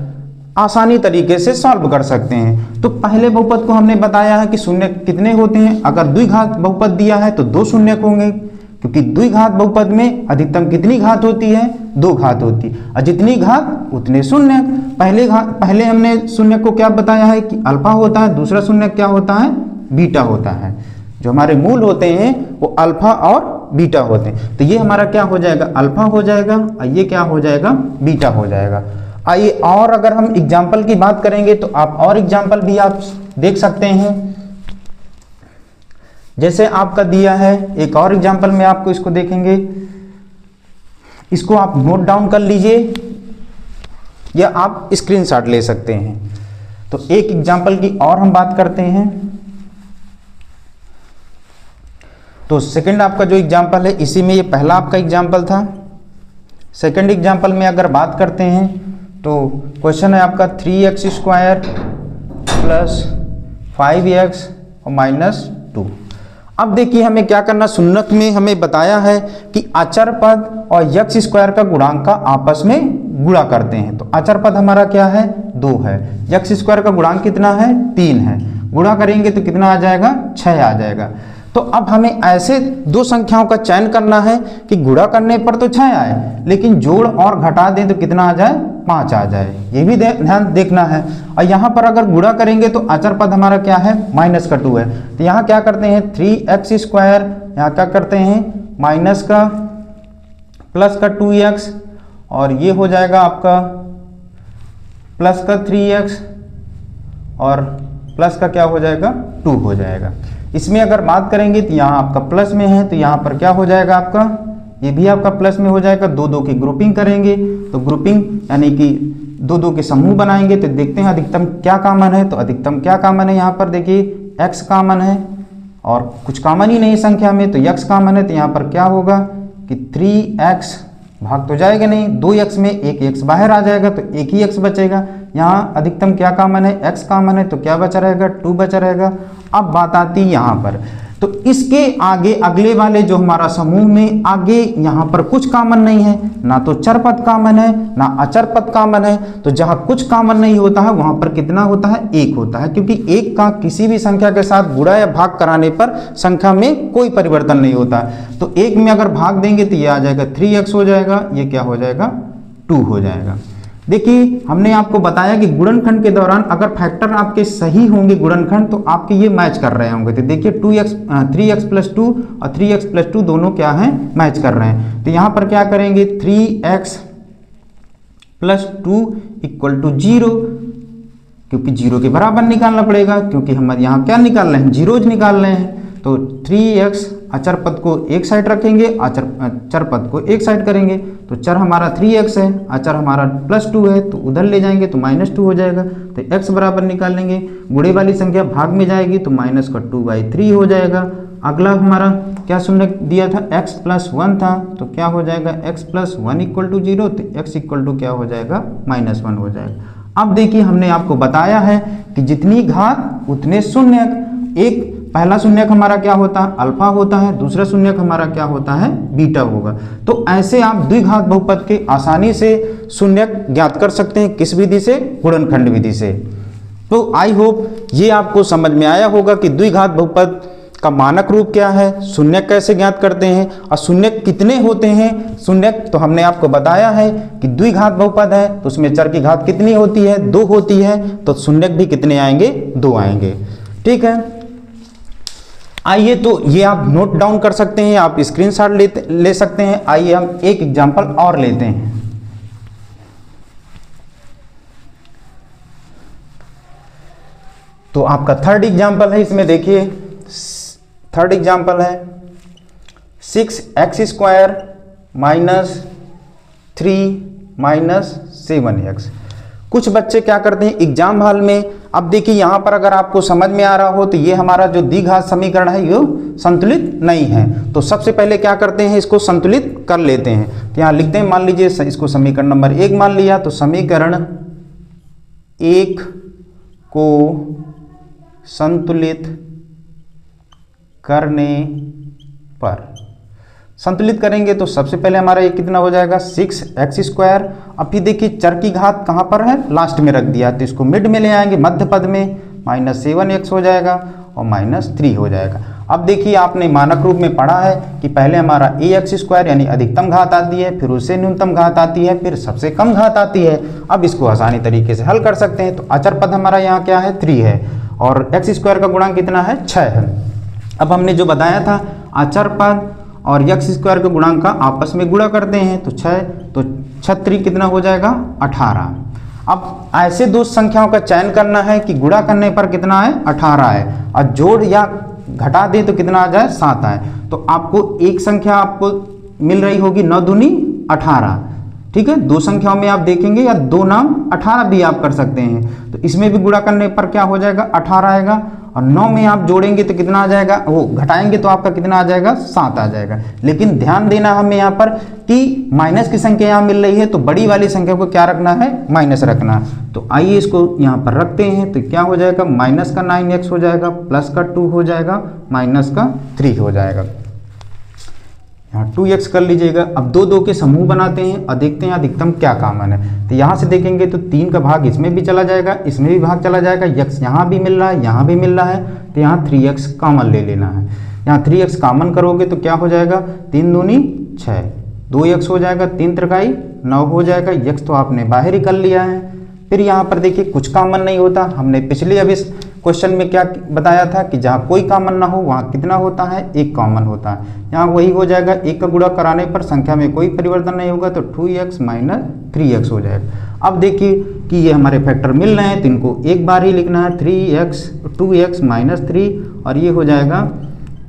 आसानी तरीके से सॉल्व कर सकते हैं। तो पहले बहुपद को हमने बताया है कि शून्यक कितने होते हैं। अगर द्विघात बहुपद दिया है तो 2 शून्यक होंगे, क्योंकि द्विघात बहुपद में अधिकतम कितनी घात होती है, 2 घात होती है, और जितनी घात उतने शून्यक। पहले हमने शून्यक को क्या बताया है कि अल्फा होता है, दूसरा शून्यक क्या होता है, बीटा होता है। जो हमारे मूल होते हैं वो अल्फा और बीटा होते हैं। तो ये हमारा क्या हो जाएगा, अल्फा हो जाएगा, और ये क्या हो जाएगा, बीटा हो जाएगा। आइए और अगर हम एग्जाम्पल की बात करेंगे तो आप और एग्जाम्पल भी आप देख सकते हैं। जैसे आपका दिया है एक और एग्जाम्पल में आपको इसको देखेंगे, इसको आप नोट डाउन कर लीजिए या आप स्क्रीनशॉट ले सकते हैं। तो एक एग्जाम्पल की और हम बात करते हैं। तो सेकंड आपका जो एग्जाम्पल है, इसी में ये पहला आपका एग्जाम्पल था। सेकंड एग्जाम्पल में अगर बात करते हैं तो क्वेश्चन है आपका 3x² + 5x और -2। अब देखिए हमें क्या करना, शून्यक में हमें बताया है कि अचर पद और यक्ष स्क्वायर का गुणांक का आपस में गुणा करते हैं। तो अचर पद हमारा क्या है, 2 है, यक्ष स्क्वायर का गुणांक कितना है, 3 है, गुणा करेंगे तो कितना आ जाएगा, 6 आ जाएगा। तो अब हमें ऐसे दो संख्याओं का चयन करना है कि गुणा करने पर तो 6 आए, लेकिन जोड़ और घटा दें तो कितना आ जाए, 5 आ जाए, ये भी ध्यान देखना है। और यहाँ पर अगर गुणा करेंगे तो अचर पद हमारा क्या है, माइनस का 2 है। तो यहाँ क्या करते हैं, 3x स्क्वायर, यहाँ क्या करते हैं माइनस का प्लस का 2x, और ये हो जाएगा आपका प्लस का 3x और प्लस का क्या हो जाएगा, 2 हो जाएगा। इसमें अगर बात करेंगे तो यहाँ आपका प्लस में है तो यहाँ पर क्या हो जाएगा आपका, ये भी आपका प्लस में हो जाएगा। 2 की ग्रुपिंग करेंगे तो ग्रुपिंग यानी कि 2 के समूह बनाएंगे तो देखते हैं अधिकतम क्या कॉमन है। तो अधिकतम क्या कॉमन है, यहाँ पर देखिए x कॉमन है और कुछ कॉमन ही नहीं संख्या में, तो x कॉमन है। तो यहाँ पर क्या होगा कि 3x भाग तो जाएगा नहीं, 2x में एक x बाहर आ जाएगा तो एक ही x बचेगा। यहाँ अधिकतम क्या कॉमन है, x कॉमन है, तो क्या बचा रहेगा, 2 बचा रहेगा। अब बात आती है यहाँ पर, तो इसके आगे अगले वाले जो हमारा समूह में आगे यहाँ पर कुछ कॉमन नहीं है, ना तो चर पद कॉमन है ना अचर पद कॉमन है। तो जहाँ कुछ कॉमन नहीं होता है वहाँ पर कितना होता है, 1 होता है, क्योंकि 1 का किसी भी संख्या के साथ गुणा या भाग कराने पर संख्या में कोई परिवर्तन नहीं होता है। तो 1 में अगर भाग देंगे तो ये आ जाएगा 3x हो जाएगा, ये क्या हो जाएगा, 2 हो जाएगा। देखिए हमने आपको बताया कि गुणनखंड के दौरान अगर फैक्टर आपके सही होंगे गुणनखंड तो आपके ये मैच कर रहे होंगे। तो देखिए 3x प्लस 2 और 3x प्लस 2 दोनों क्या हैं, मैच कर रहे हैं। तो यहाँ पर क्या करेंगे, 3x प्लस 2 इक्वल टू 0, क्योंकि 0 के बराबर निकालना पड़ेगा, क्योंकि हम यहाँ क्या निकाल रहे हैं, जीरोज निकाल रहे हैं। तो 3x अचर पद को एक साइड रखेंगे, चर पद को एक साइड करेंगे। तो चर हमारा 3x है, अचर हमारा प्लस 2 है, तो उधर ले जाएंगे तो -2 हो जाएगा। तो x बराबर निकाल लेंगे, गुणे वाली संख्या भाग में जाएगी तो -2/3 हो जाएगा। अगला हमारा क्या शून्य दिया था, x प्लस 1 था, तो क्या हो जाएगा, x प्लस 1 इक्वल टू 0, तो x इक्वल टू क्या हो जाएगा, -1 हो जाएगा। अब देखिए हमने आपको बताया है कि जितनी घात उतने शून्यक। एक पहला शून्यक हमारा क्या होता है, अल्फा होता है, दूसरा शून्यक हमारा क्या होता है, बीटा होगा। तो ऐसे आप द्विघात बहुपद के आसानी से शून्यक ज्ञात कर सकते हैं, किस विधि से, गुणनखंड विधि से। तो आई होप ये आपको समझ में आया होगा कि द्विघात बहुपद का मानक रूप क्या है, शून्यक कैसे ज्ञात करते हैं और शून्यक कितने होते हैं। शून्यक तो हमने आपको बताया है कि द्विघात बहुपद है तो उसमें चर की घात कितनी होती है, 2 होती है, तो शून्यक भी कितने आएंगे, 2 आएंगे। ठीक है, आइए तो ये आप नोट डाउन कर सकते हैं, आप स्क्रीनशॉट ले सकते हैं। आइए हम एक एग्जांपल और लेते हैं। तो आपका थर्ड एग्जांपल है, इसमें देखिए थर्ड एग्जांपल है 6x स्क्वायर -3 -7x। कुछ बच्चे क्या करते हैं एग्जाम हॉल में, अब देखिए यहाँ पर अगर आपको समझ में आ रहा हो तो ये हमारा जो द्विघात समीकरण है ये संतुलित नहीं है। तो सबसे पहले क्या करते हैं, इसको संतुलित कर लेते हैं। तो यहाँ लिखते हैं, मान लीजिए इसको समीकरण नंबर 1 मान लिया, तो समीकरण 1 को संतुलित करने पर, संतुलित करेंगे तो सबसे पहले हमारा ये कितना हो जाएगा, 6x स्क्वायर। अब फिर देखिए चर की घात कहाँ पर है, लास्ट में रख दिया, तो इसको मिड में ले आएंगे, मध्य पद में, -7x हो जाएगा और -3 हो जाएगा। अब देखिए आपने मानक रूप में पढ़ा है कि पहले हमारा ax स्क्वायर यानी अधिकतम घात आती है, फिर उससे न्यूनतम घात आती है, फिर सबसे कम घात आती है। अब इसको आसानी तरीके से हल कर सकते हैं। तो अचर पद हमारा यहाँ क्या है, 3 है, और x स्क्वायर का गुणांक कितना है, 6 है। अब हमने जो बताया था अचर पद और यक्ष स्क्वायर के गुणांक का आपस में गुणा करते हैं, तो 6, तो 36 कितना हो जाएगा, 18। अब ऐसे दो संख्याओं का चयन करना है कि गुणा करने पर कितना है, 18 है, और जोड़ या घटा दें तो कितना आ जाए, 7 आए। तो आपको एक संख्या आपको मिल रही होगी 9 दूनी 18। ठीक है, दो संख्याओं में आप देखेंगे या 2 नाम 18 भी आप कर सकते हैं। तो इसमें भी गुणा करने पर क्या हो जाएगा, 18 आएगा। और 9 में आप जोड़ेंगे तो कितना आ जाएगा, वो घटाएंगे तो आपका कितना आ जाएगा, 7 आ जाएगा। लेकिन ध्यान देना हमें यहाँ पर कि माइनस की संख्या यहाँ मिल रही है तो बड़ी वाली संख्या को क्या रखना है, माइनस रखना। तो आइए इसको यहाँ पर रखते हैं, तो क्या हो जाएगा, माइनस का 9x हो जाएगा, प्लस का 2 हो जाएगा, माइनस का 3 हो जाएगा। यहाँ 2x कर लीजिएगा। अब दो दो के समूह बनाते हैं और देखते हैं अधिकतम क्या कॉमन है। तो यहाँ से देखेंगे तो 3 का भाग इसमें भी चला जाएगा, इसमें भी भाग चला जाएगा, x यहाँ भी मिल रहा है, यहाँ भी मिल रहा है, तो यहाँ 3x कॉमन ले लेना है। यहाँ 3x कॉमन करोगे तो क्या हो जाएगा, 3 दूनी 6, 2x हो जाएगा, 3 त्रिकाई 9 हो जाएगा, x तो आपने बाहर ही कर लिया है। फिर यहाँ पर देखिए कुछ कॉमन नहीं होता। हमने पिछले अब इस क्वेश्चन में क्या बताया था कि जहाँ कोई कॉमन ना हो वहाँ कितना होता है, एक कॉमन होता है। यहाँ वही हो जाएगा, एक का गुणा कराने पर संख्या में कोई परिवर्तन नहीं होगा, तो 2x माइनस 3x हो जाएगा। अब देखिए कि ये हमारे फैक्टर मिल रहे हैं तो इनको एक बार ही लिखना है, 2x माइनस 3 और ये हो जाएगा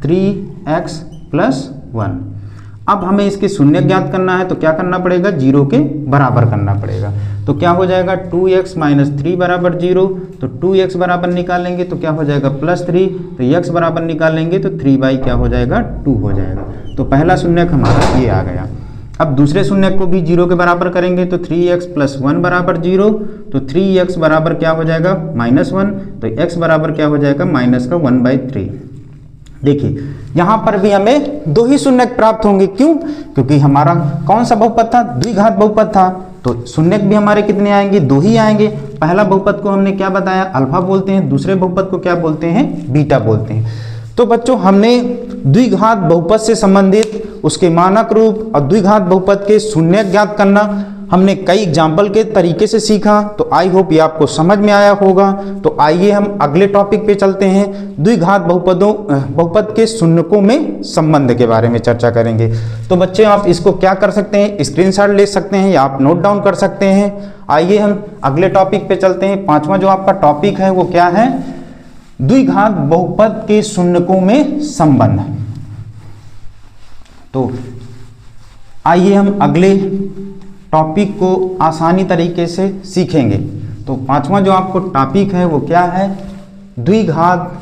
3x प्लस 1। अब हमें इसके शून्य ज्ञात करना है तो क्या करना पड़ेगा, 0 के बराबर करना पड़ेगा। तो क्या हो जाएगा, 2x माइनस 3 बराबर 0, तो 2x बराबर निकालेंगे तो क्या हो जाएगा, प्लस 3, तो x बराबर निकालेंगे तो 3 क्या हो जाएगा, 2 हो जाएगा। तो पहला शून्यक हमारा ये आ गया। अब दूसरे शून्यक को भी 0 के बराबर करेंगे तो 3x प्लस 1 बराबर 0, तो 3x बराबर क्या हो जाएगा, -1, तो x बराबर क्या हो जाएगा, माइनस का 1/3। देखिए यहाँ पर भी हमें 2 ही शून्यक प्राप्त होंगे। क्यों, क्योंकि हमारा कौन सा बहुपद था, द्विघात बहुपद था, तो शून्यक भी हमारे कितने आएंगे, 2 ही आएंगे। पहला बहुपद को हमने क्या बताया, अल्फा बोलते हैं, दूसरे बहुपद को क्या बोलते हैं, बीटा बोलते हैं। तो बच्चों हमने द्विघात बहुपद से संबंधित उसके मानक रूप और द्विघात बहुपद के शून्यक ज्ञात करना हमने कई एग्जाम्पल के तरीके से सीखा। तो आई होप ये आपको समझ में आया होगा। तो आइए हम अगले टॉपिक पे चलते हैं, द्विघात बहुपद के शून्यकों में संबंध के बारे में चर्चा करेंगे। तो बच्चे आप इसको क्या कर सकते हैं, स्क्रीनशॉट ले सकते हैं या आप नोट डाउन कर सकते हैं। आइए हम अगले टॉपिक पे चलते हैं। 5वां जो आपका टॉपिक है वो क्या है, द्विघात बहुपद के शून्यकों में संबंध। तो आइए हम अगले टॉपिक को आसानी तरीके से सीखेंगे। तो 5वां जो आपको टॉपिक है वो क्या है, द्विघात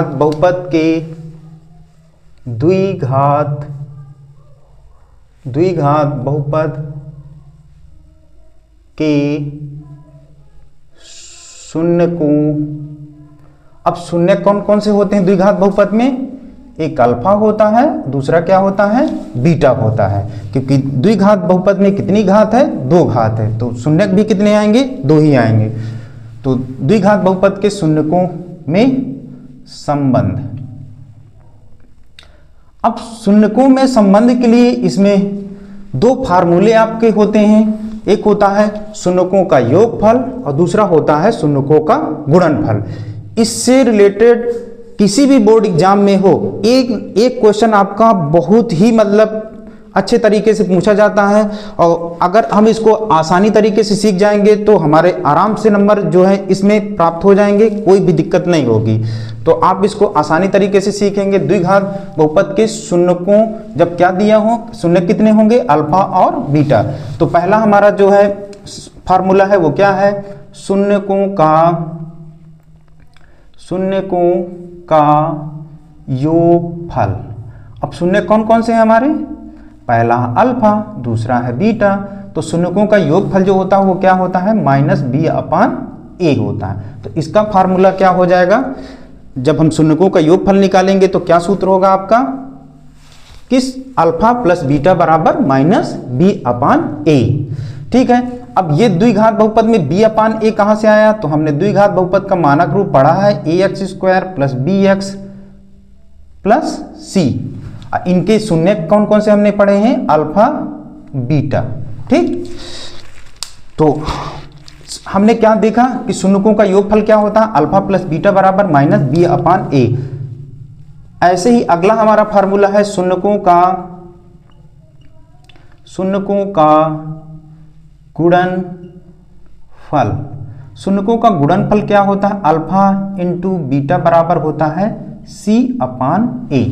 बहुपद के द्विघात बहुपद के शून्यकों। अब शून्य कौन कौन से होते हैं द्विघात बहुपद में, एक अल्फा होता है, दूसरा क्या होता है, बीटा होता है। क्योंकि द्विघात बहुपद में कितनी घात है, 2 घात है, तो शून्यक भी कितने आएंगे, 2 ही आएंगे। तो द्विघात बहुपद के शून्यकों में संबंध। अब शून्यकों में संबंध के लिए इसमें 2 फार्मूले आपके होते हैं। एक होता है शून्यकों का योगफल और दूसरा होता है शून्यकों का गुणनफल। इससे रिलेटेड किसी भी बोर्ड एग्जाम में हो, एक क्वेश्चन आपका बहुत ही मतलब अच्छे तरीके से पूछा जाता है, और अगर हम इसको आसानी तरीके से सीख जाएंगे तो हमारे आराम से नंबर जो है इसमें प्राप्त हो जाएंगे, कोई भी दिक्कत नहीं होगी। तो आप इसको आसानी तरीके से सीखेंगे। द्विघात बहुपद के शून्यकों जब क्या दिया हो, शून्य कितने होंगे, अल्फा और बीटा। तो पहला हमारा जो है फार्मूला है वो क्या है, शून्यकों का योगफल। अब शून्य कौन कौन से हैं हमारे, पहला अल्फा, दूसरा है बीटा। तो शून्यकों का योगफल जो होता है वो क्या होता है, -b/a होता है। तो इसका फार्मूला क्या हो जाएगा, जब हम शून्यकों का योगफल निकालेंगे तो क्या सूत्र होगा आपका, किस, अल्फा प्लस बीटा बराबर -b/a। ठीक है। अब ये द्विघात बहुपद में b/a कहां से आया, तो हमने द्विघात बहुपद का मानक रूप पढ़ा है, ax² plus bx plus c। इनके शून्य कौन कौन से हमने पढ़े हैं, अल्फा बीटा। ठीक, तो हमने क्या देखा कि शून्यकों का योगफल क्या होता है, अल्फा प्लस बीटा बराबर -b/a। ऐसे ही अगला हमारा फार्मूला है शून्यकों का गुणनफल। शून्यकों का गुणनफल क्या होता है, अल्फा इंटू बीटा बराबर होता है c/a।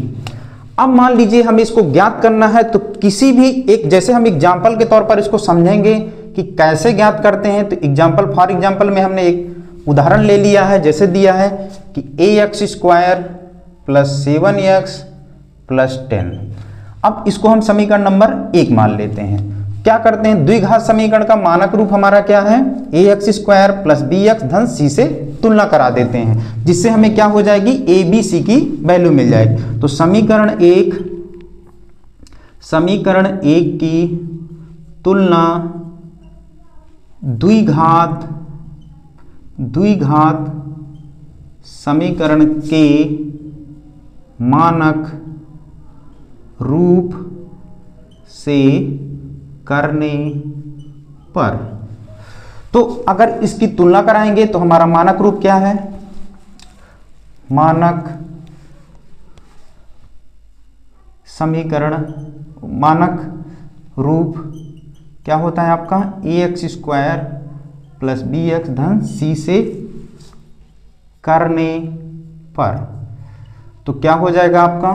अब मान लीजिए हमें इसको ज्ञात करना है, तो किसी भी एक, जैसे हम एग्जाम्पल के तौर पर इसको समझेंगे कि कैसे ज्ञात करते हैं। तो एग्जाम्पल, फॉर एग्जाम्पल में हमने एक उदाहरण ले लिया है, जैसे दिया है कि ax² प्लस 7x प्लस 10। अब इसको हम समीकरण नंबर 1 मान लेते हैं। क्या करते हैं, द्विघात समीकरण का मानक रूप हमारा क्या है, ax² प्लस bx धन c से तुलना करा देते हैं, जिससे हमें क्या हो जाएगी, a b c की वैल्यू मिल जाएगी। तो समीकरण 1 की तुलना द्विघात समीकरण के मानक रूप से करने पर। तो अगर इसकी तुलना कराएंगे तो हमारा मानक रूप क्या है, मानक समीकरण, मानक रूप क्या होता है आपका, ax² प्लस bx धन c से करने पर। तो क्या हो जाएगा आपका,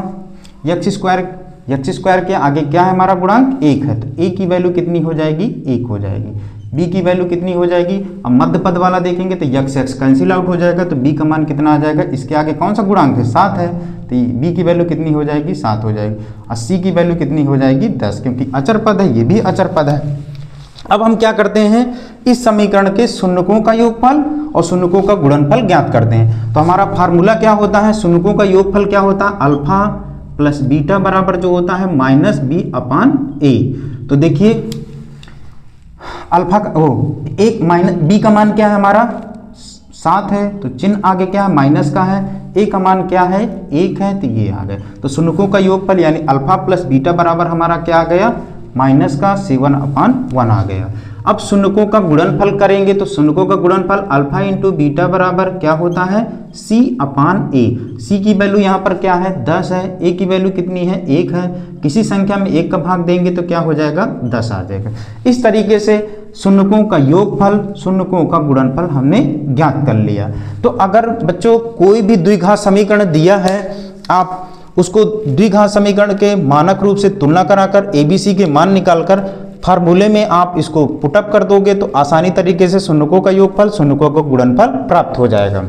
x² के आगे क्या है हमारा गुणांक 1 है, तो a की वैल्यू कितनी हो जाएगी, 1 हो जाएगी। b की वैल्यू कितनी हो जाएगी, अब मध्य पद वाला देखेंगे तो x कैंसिल आउट हो जाएगा, तो b का मान कितना आ जाएगा, इसके आगे कौन सा गुणांक है, 7 है, तो b की वैल्यू कितनी हो जाएगी, 7 हो जाएगी। और c की वैल्यू कितनी हो जाएगी, 10, क्योंकि अचर पद है, ये भी अचर पद है। अब हम क्या करते हैं, इस समीकरण के शून्यकों का योगफल और शून्यकों का गुणनफल ज्ञात करते हैं। तो हमारा फार्मूला क्या होता है, शून्यकों का योगफल क्या होता है, अल्फा प्लस बीटा बराबर जो होता है माइनस बी अपान ए। तो देखिए अल्फा का एक माइनस बी का मान क्या है हमारा 7 है, तो चिन्ह आगे क्या है माइनस का है, ए का मान क्या है 1 है, तो ये आ गया। तो शून्यकों का योगफल यानी अल्फा प्लस बीटा बराबर हमारा क्या आ गया, माइनस का 7/1 आ गया। अब शून्यकों का गुणनफल करेंगे तो शून्यकों का गुणनफल अल्फा इंटू बीटा बराबर क्या होता है, c/a। c की वैल्यू यहाँ पर क्या है 10 है, a की वैल्यू कितनी है 1 है, किसी संख्या में 1 का भाग देंगे तो क्या हो जाएगा 10 आ जाएगा। इस तरीके से शून्यकों का योगफल शून्यकों का गुणनफल हमने ज्ञात कर लिया। तो अगर बच्चों कोई भी द्विघात समीकरण दिया है, आप उसको द्विघात समीकरण के मानक रूप से तुलना कराकर ABC के मान निकालकर फार्मूले में आप इसको पुटअप कर दोगे तो आसानी तरीके से शून्यकों का योगफल शून्यकों का गुणनफल प्राप्त हो जाएगा।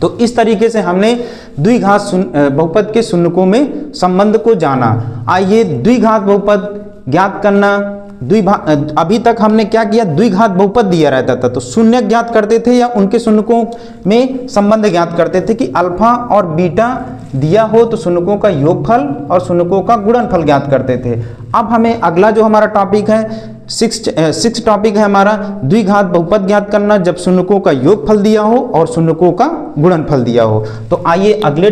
तो इस तरीके से हमने द्विघात बहुपद के शून्यकों में संबंध को जाना। आइए द्विघात बहुपद ज्ञात करना। अभी तक हमने क्या किया, द्विघात बहुपद दिया रहता था तो शून्य ज्ञात करते थे या उनके शून्यकों में संबंध ज्ञात करते थे कि अल्फा और बीटा दिया हो तो शून्यकों का योगफल और शून्यकों का गुणनफल ज्ञात करते थे। अब हमें अगला जो हमारा टॉपिक है सिक्स टॉपिक है हमारा द्विघात बहुपद ज्ञात करना जब शून्यकों का योगफल दिया हो और शून्यकों का गुणनफल दिया हो। तो आइए अगले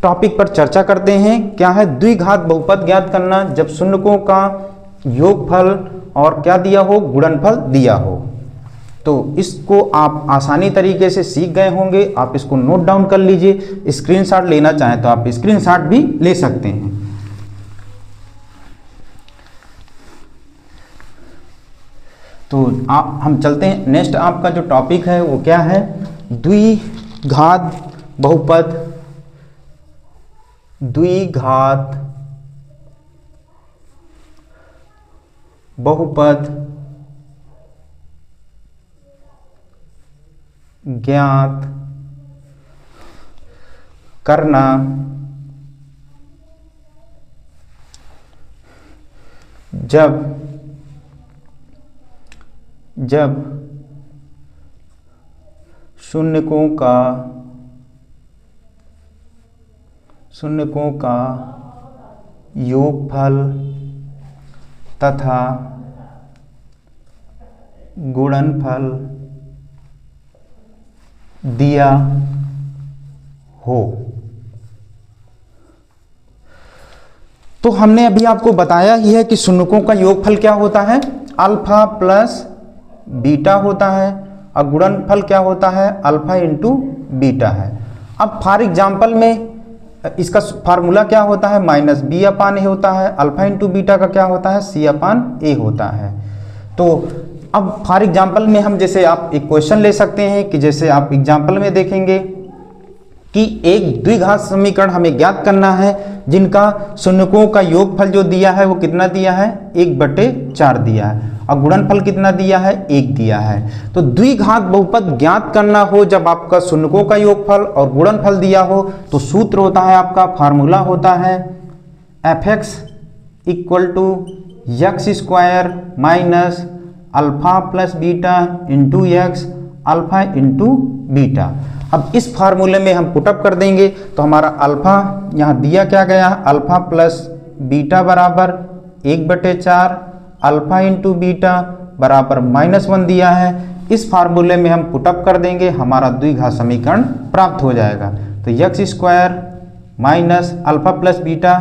टॉपिक पर चर्चा करते हैं, क्या है द्विघात बहुपद ज्ञात करना जब शून्यकों का योगफल और क्या दिया हो, गुणनफल दिया हो। तो इसको आप आसानी तरीके से सीख गए होंगे। आप इसको नोट डाउन कर लीजिए, स्क्रीनशॉट लेना चाहें तो आप स्क्रीनशॉट भी ले सकते हैं। तो हम चलते हैं, नेक्स्ट आपका जो टॉपिक है वो क्या है, द्विघात बहुपद ज्ञात करना जब शून्यकों का योगफल तथा गुणनफल दिया हो। तो हमने अभी आपको बताया ही है कि शून्यकों का योगफल क्या होता है, अल्फा प्लस बीटा होता है और गुणनफल क्या होता है, अल्फा इंटू बीटा है। अब फॉर एग्जाम्पल में इसका फार्मूला क्या होता है, माइनस बी अपान ए होता है, अल्फा इंटू बीटा का क्या होता है, सी अपान ए होता है। तो अब फॉर एग्जाम्पल में हम जैसे आप एक क्वेश्चन ले सकते हैं कि जैसे आप एग्जाम्पल में देखेंगे कि एक द्विघात समीकरण हमें ज्ञात करना है जिनका शून्यकों का योगफल जो दिया है वो कितना दिया है, 1/4 दिया है। और गुणनफल कितना दिया है, 1 दिया है। तो द्विघात बहुपद ज्ञात करना हो जब आपका शून्यकों का योगफल और गुणनफल दिया हो तो सूत्र होता है आपका, फार्मूला होता है f(x) equal to x square minus alpha plus beta into x alpha into beta. अब इस फार्मूले में हम पुटअप कर देंगे तो हमारा अल्फा यहाँ दिया क्या गया है, अल्फा प्लस बीटा बराबर 1/4 अल्फा इंटू बीटा बराबर -1 दिया है। इस फार्मूले में हम पुटअप कर देंगे, हमारा द्विघात समीकरण प्राप्त हो जाएगा। तो x square minus alpha plus beta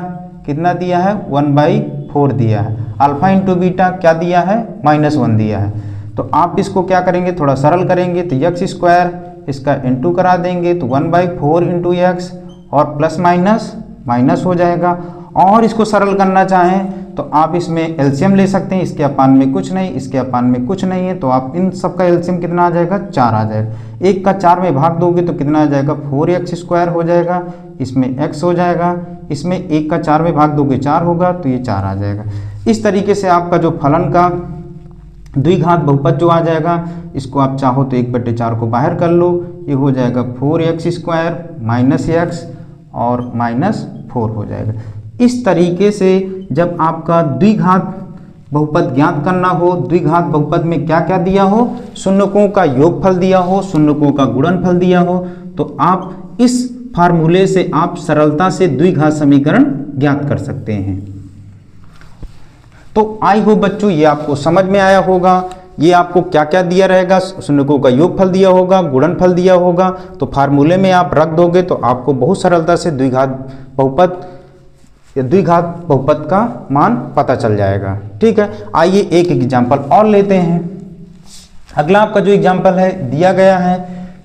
कितना दिया है, 1/4 दिया है, अल्फा इंटू बीटा क्या दिया है, -1 दिया है। तो आप इसको क्या करेंगे, थोड़ा सरल करेंगे तो एक्स स्क्वायर इसका इंटू करा देंगे तो 1/4 इंटू एक्स और प्लस माइनस हो जाएगा। और इसको सरल करना चाहें तो आप इसमें एलसीएम ले सकते हैं, इसके अपान में कुछ नहीं, इसके अपान में कुछ नहीं है, तो आप इन सब का एलसीएम कितना आ जाएगा, 4 आ जाएगा। 1 का 4 में भाग दोगे तो कितना आ जाएगा, 4x² हो जाएगा, इसमें x हो जाएगा, इसमें 1 का 4 में भाग दोगे 4 होगा तो ये 4 आ जाएगा। इस तरीके से आपका जो फलन का द्विघात बहुपद जो आ जाएगा, इसको आप चाहो तो 1/4 को बाहर कर लो, ये हो जाएगा 4x² माइनस x और -4 हो जाएगा। इस तरीके से जब आपका द्विघात बहुपद ज्ञात करना हो, द्विघात बहुपद में क्या क्या दिया हो, शून्यकों का योगफल दिया हो, शून्यकों का गुणनफल दिया हो, तो आप इस फार्मूले से आप सरलता से द्विघात समीकरण ज्ञात कर सकते हैं। तो आई होप बच्चों ये आपको समझ में आया होगा। ये आपको क्या क्या दिया रहेगा, शून्यकों का योगफल दिया होगा, गुणनफल दिया होगा, तो फार्मूले में आप रख दोगे तो आपको बहुत सरलता से द्विघात बहुपद या द्विघात बहुपद का मान पता चल जाएगा। ठीक है, आइए एक एग्जाम्पल और लेते हैं। अगला आपका जो एग्जाम्पल है दिया गया है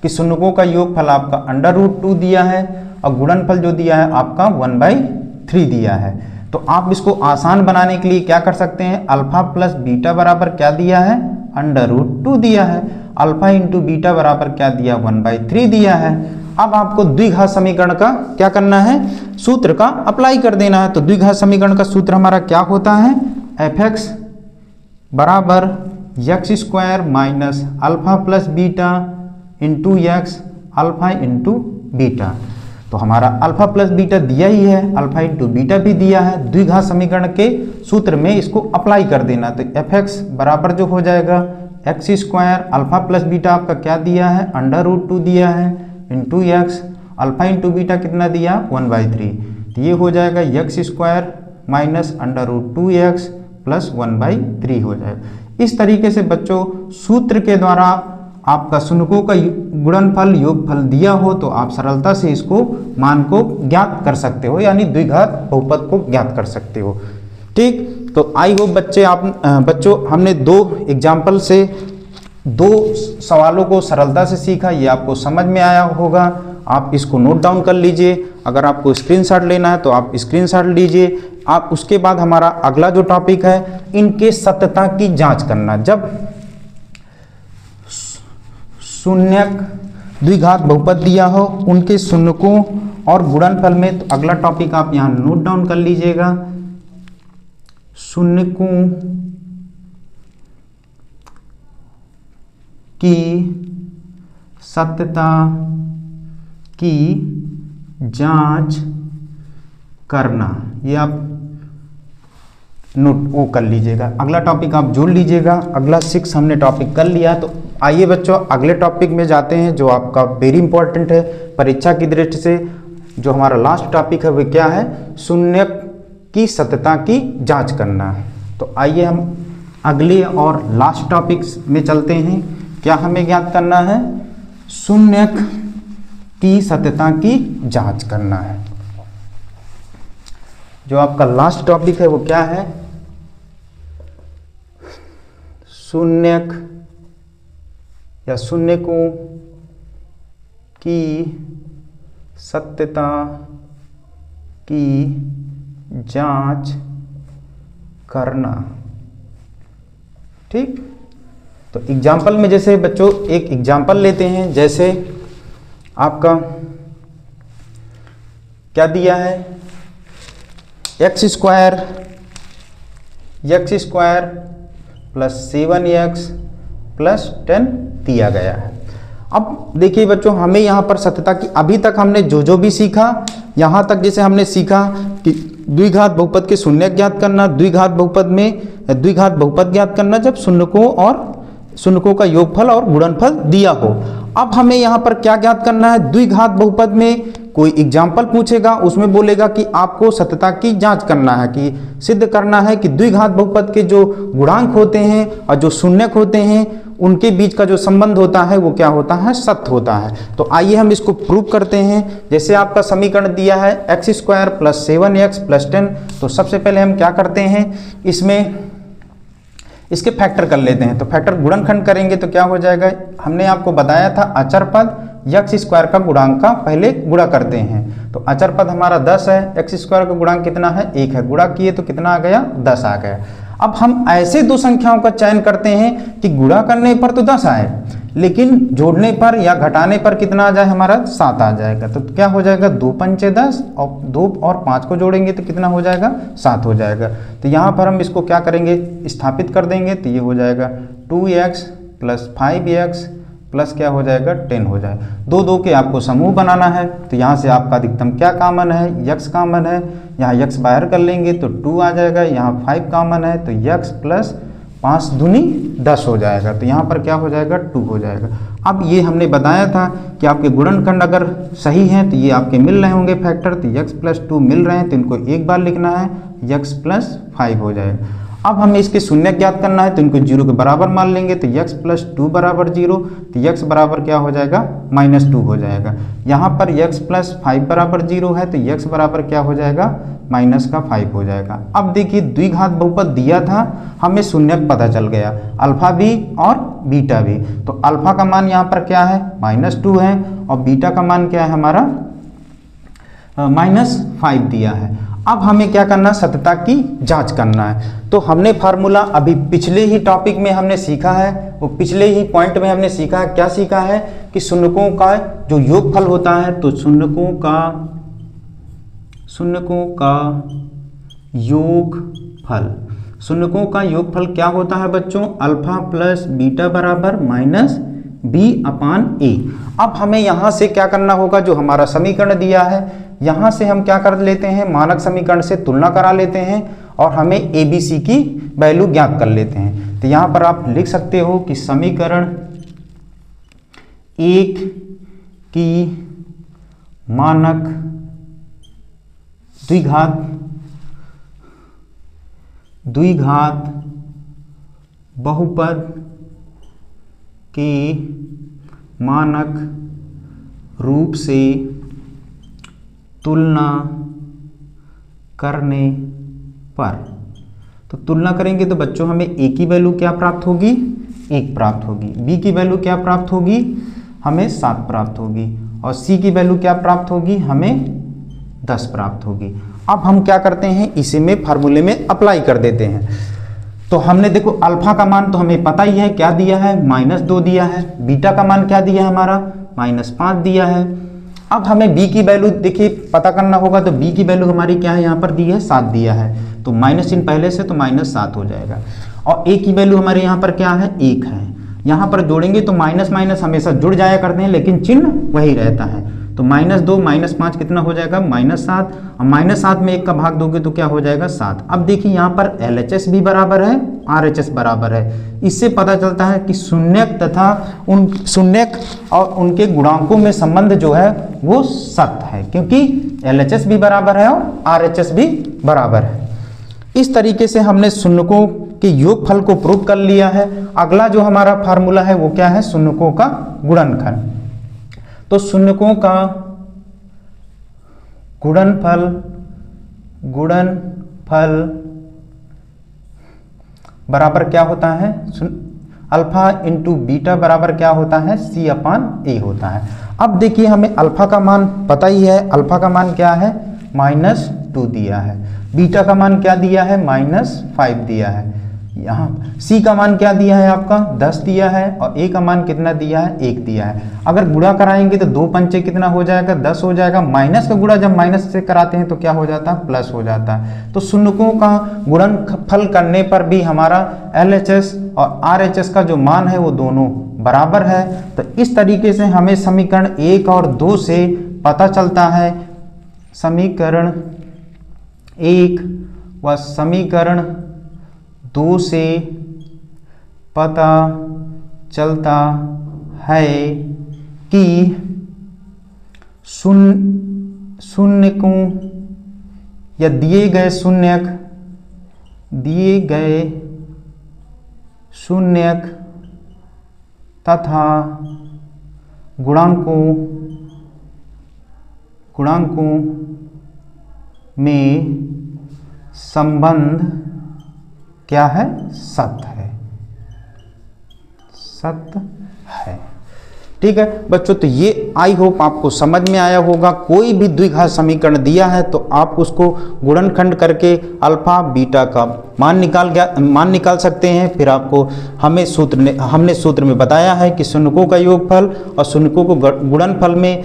कि शून्यकों का योगफल आपका √2 दिया है और गुणनफल जो दिया है आपका 1/3 दिया है। तो आप इसको आसान बनाने के लिए क्या कर सकते हैं, अल्फा प्लस बीटा बराबर क्या दिया है, √2 दिया है, अल्फा इंटू बीटा बराबर क्या दिया, 1/3 दिया है। अब आपको द्विघात समीकरण का क्या करना है, सूत्र का अप्लाई कर देना है। तो द्विघात समीकरण का सूत्र हमारा क्या होता है, f(x) बराबर x² minus alpha plus beta into x alpha into beta. तो हमारा अल्फा प्लस बीटा दिया ही है, अल्फा इंटू बीटा भी दिया है। द्विघात समीकरण के सूत्र में इसको अप्लाई कर देना। तो f(x) बराबर जो हो जाएगा x² अल्फा प्लस बीटा आपका क्या दिया है, √2 दिया है into x, alpha into beta कितना दिया, 1/3। तो ये हो जाएगा x² माइनस √2x प्लस 1/3 हो जाएगा। इस तरीके से बच्चों सूत्र के द्वारा आपका शून्यकों का गुणनफल योगफल दिया हो तो आप सरलता से इसको मान को ज्ञात कर सकते हो, यानी द्विघात बहुपद को ज्ञात कर सकते हो। ठीक, तो आई होप बच्चों हमने 2 एग्जाम्पल से 2 सवालों को सरलता से सीखा, ये आपको समझ में आया होगा। आप इसको नोट डाउन कर लीजिए, अगर आपको स्क्रीनशॉट लेना है तो आप स्क्रीनशॉट लीजिए। आप उसके बाद हमारा अगला जो टॉपिक है, इनके सत्यता की जांच करना। जब शून्यक द्विघात बहुपद दिया हो, उनके शून्यकों और गुणनफल में, तो अगला टॉपिक आप यहाँ नोट डाउन कर लीजिएगा, शून्यकों की सत्यता की जांच करना। ये आप नोट वो कर लीजिएगा। अगला टॉपिक आप जोड़ लीजिएगा। अगला 6 हमने टॉपिक कर लिया। तो आइए बच्चों अगले टॉपिक में जाते हैं जो आपका वेरी इंपॉर्टेंट है परीक्षा की दृष्टि से। जो हमारा लास्ट टॉपिक है वो क्या है, शून्यक की सत्यता की जांच करना। तो आइए हम अगले और लास्ट टॉपिक में चलते हैं। क्या हमें ज्ञात करना है, शून्यक की सत्यता की जांच करना है। जो आपका लास्ट टॉपिक है वो क्या है, शून्यक या शून्यकों की सत्यता की जांच करना। ठीक, तो एग्जाम्पल में जैसे बच्चों एक एग्जाम्पल लेते हैं। जैसे आपका क्या दिया है, x² प्लस 7x प्लस 10 दिया गया है। अब देखिए बच्चों, हमें यहाँ पर सत्यता की अभी तक हमने जो भी सीखा, यहाँ तक जैसे हमने सीखा कि द्विघात बहुपद के शून्य ज्ञात करना, द्विघात बहुपद में द्विघात बहुपद ज्ञात करना जब शून्यकों और शून्यकों का योगफल और गुणनफल दिया हो। अब हमें यहाँ पर क्या ज्ञात करना है, द्विघात बहुपद में कोई एग्जाम्पल पूछेगा, उसमें बोलेगा कि आपको सत्यता की जांच करना है, कि सिद्ध करना है कि द्विघात बहुपद के जो गुणांक होते हैं और जो शून्यक होते हैं उनके बीच का जो संबंध होता है वो क्या होता है, सत्य होता है। तो आइए हम इसको प्रूव करते हैं। जैसे आपका समीकरण दिया है x² प्लस 7x प्लस 10, तो सबसे पहले हम क्या करते हैं, इसमें इसके फैक्टर कर लेते हैं। तो फैक्टर गुणनखंड करेंगे तो क्या हो जाएगा, हमने आपको बताया था अचर पद x² का गुणांक का पहले गुणा करते हैं। तो अचर पद हमारा 10 है, x² का गुणांक कितना है, 1 है, गुणा किए तो कितना आ गया, 10 आ गया। अब हम ऐसे दो संख्याओं का चयन करते हैं कि गुणा करने पर तो 10 आए, लेकिन जोड़ने पर या घटाने पर कितना आ जाए, हमारा 7 आ जाएगा। तो क्या हो जाएगा, 2 पंचे 10 और 2 और 5 को जोड़ेंगे तो कितना हो जाएगा, 7 हो जाएगा। तो यहाँ पर हम इसको क्या करेंगे, स्थापित कर देंगे। तो ये हो जाएगा 2x प्लस 5x प्लस क्या हो जाएगा, 10 हो जाएगा। दो के आपको समूह बनाना है, तो यहाँ से आपका अधिकतम क्या कॉमन है, x कॉमन है, यहाँ x बाहर कर लेंगे तो 2 आ जाएगा, यहाँ 5 कॉमन है तो x प्लस 5 दूनी 10 हो जाएगा। तो यहाँ पर क्या हो जाएगा, 2 हो जाएगा। अब ये हमने बताया था कि आपके गुणनखंड अगर सही हैं तो ये आपके मिल रहे होंगे फैक्टर, तो x प्लस 2 मिल रहे हैं तो इनको एक बार लिखना है, x प्लस 5 हो जाएगा। अब हमें इसके शून्य ज्ञात करना है तो इनको 0 के बराबर मान लेंगे, तो x प्लस 2 बराबर 0, तो x बराबर क्या हो जाएगा, -2 हो जाएगा। यहाँ पर x प्लस 5 बराबर 0 है तो x बराबर क्या हो जाएगा, -5 हो जाएगा। अब देखिए द्विघात बहुपद दिया था, हमें शून्यक पता चल गया, अल्फा भी और बीटा भी। तो अल्फा का मान यहाँ पर क्या है, -2 है, और बीटा का मान क्या है हमारा, -5 दिया है। अब हमें क्या करना, सत्यता की जांच करना है। तो हमने फार्मूला अभी पिछले ही टॉपिक में हमने सीखा है, वो पिछले ही पॉइंट में हमने सीखा है, क्या सीखा है कि शून्यकों का जो योगफल होता है, तो शून्यकों का योगफल, शून्यकों का योगफल क्या होता है बच्चों, अल्फा प्लस बीटा बराबर -b/a। अब हमें यहाँ से क्या करना होगा, जो हमारा समीकरण दिया है यहाँ से हम क्या कर लेते हैं, मानक समीकरण से तुलना करा लेते हैं और हमें ABC की वैल्यू ज्ञात कर लेते हैं। तो यहाँ पर आप लिख सकते हो कि समीकरण 1 की मानक द्विघात बहुपद के मानक रूप से तुलना करने पर, तो तुलना करेंगे तो बच्चों हमें a की वैल्यू क्या प्राप्त होगी, 1 प्राप्त होगी, b की वैल्यू क्या प्राप्त होगी, हमें 7 प्राप्त होगी, और c की वैल्यू क्या प्राप्त होगी, हमें 10 प्राप्त होगी। अब हम क्या करते हैं, इसे में फार्मूले में अप्लाई कर देते हैं। तो हमने देखो अल्फा का मान तो हमें पता ही है, क्या दिया है, -2 दिया है, बीटा का मान क्या दिया है हमारा, -5 दिया है। अब हमें b की वैल्यू देखिए पता करना होगा, तो b की वैल्यू हमारी क्या है, यहाँ पर दी है 7 दिया है, तो माइनस चिन्ह पहले से, तो -7 हो जाएगा। और a की वैल्यू हमारे यहाँ पर क्या है, 1 है, यहाँ पर जोड़ेंगे तो माइनस माइनस हमेशा जुड़ जाया करते हैं, लेकिन चिन्ह वही रहता है। तो -2 -5 कितना हो जाएगा, -7, और -7 में 1 का भाग दोगे तो क्या हो जाएगा, 7। अब देखिए यहाँ पर LHS भी बराबर है, RHS बराबर है। इससे पता चलता है कि शून्यक तथा उन शून्यक और उनके गुणांकों में संबंध जो है वो सत्य है, क्योंकि LHS भी बराबर है और RHS भी बराबर है। इस तरीके से हमने शून्यकों के योगफल को प्रूव कर लिया है। अगला जो हमारा फार्मूला है वो क्या है, शून्यकों का गुणनखंड। तो शून्यकों का गुणनफल बराबर क्या होता है, अल्फा इंटू बीटा बराबर क्या होता है, C/A होता है। अब देखिए हमें अल्फा का मान पता ही है, अल्फा का मान क्या है, -2 दिया है, बीटा का मान क्या दिया है, -5 दिया है। यहाँ सी का मान क्या दिया है आपका 10 दिया है और ए का मान कितना दिया है 1 दिया है। अगर गुणा कराएंगे तो 2 पंचे कितना हो जाएगा 10 हो जाएगा। माइनस का गुणा जब माइनस से कराते हैं तो क्या हो जाता है प्लस हो जाता है। तो शून्यकों का गुणनफल करने पर भी हमारा LHS और RHS का जो मान है वो दोनों बराबर है। तो इस तरीके से हमें समीकरण 1 और 2 से पता चलता है, समीकरण 1 व समीकरण 2 से पता चलता है कि शून्यकों या दिए गए शून्यक तथा गुणांकों में संबंध क्या है सत्य है। ठीक है बच्चों, तो ये आई होप आपको समझ में आया होगा। कोई भी द्विघात समीकरण दिया है तो आप उसको गुणनखंड करके अल्फा बीटा का मान निकाल सकते हैं। फिर आपको हमने सूत्र में बताया है कि शून्यकों का योगफल और शून्यकों को गुणनफल में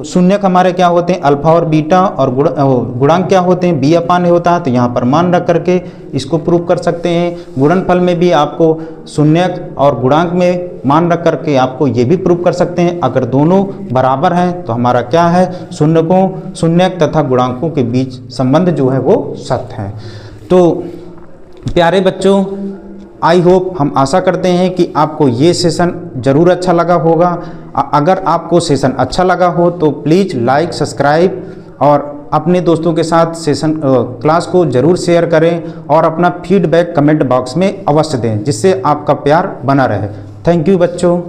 शून्यक हमारे क्या होते हैं अल्फा और बीटा, और गुणांक क्या होते हैं बी अपान ए होता है। तो यहाँ पर मान रख करके इसको प्रूव कर सकते हैं। गुणनफल में भी आपको शून्यक और गुणांक में मान रख करके आपको ये भी प्रूव कर सकते हैं। अगर दोनों बराबर हैं तो हमारा क्या है शून्यक तथा गुणांकों के बीच संबंध जो है वो सत्य है। तो प्यारे बच्चों, आई होप हम आशा करते हैं कि आपको ये सेशन ज़रूर अच्छा लगा होगा। अगर आपको सेशन अच्छा लगा हो तो प्लीज़ लाइक सब्सक्राइब और अपने दोस्तों के साथ क्लास को ज़रूर शेयर करें और अपना फीडबैक कमेंट बॉक्स में अवश्य दें, जिससे आपका प्यार बना रहे। थैंक यू बच्चों।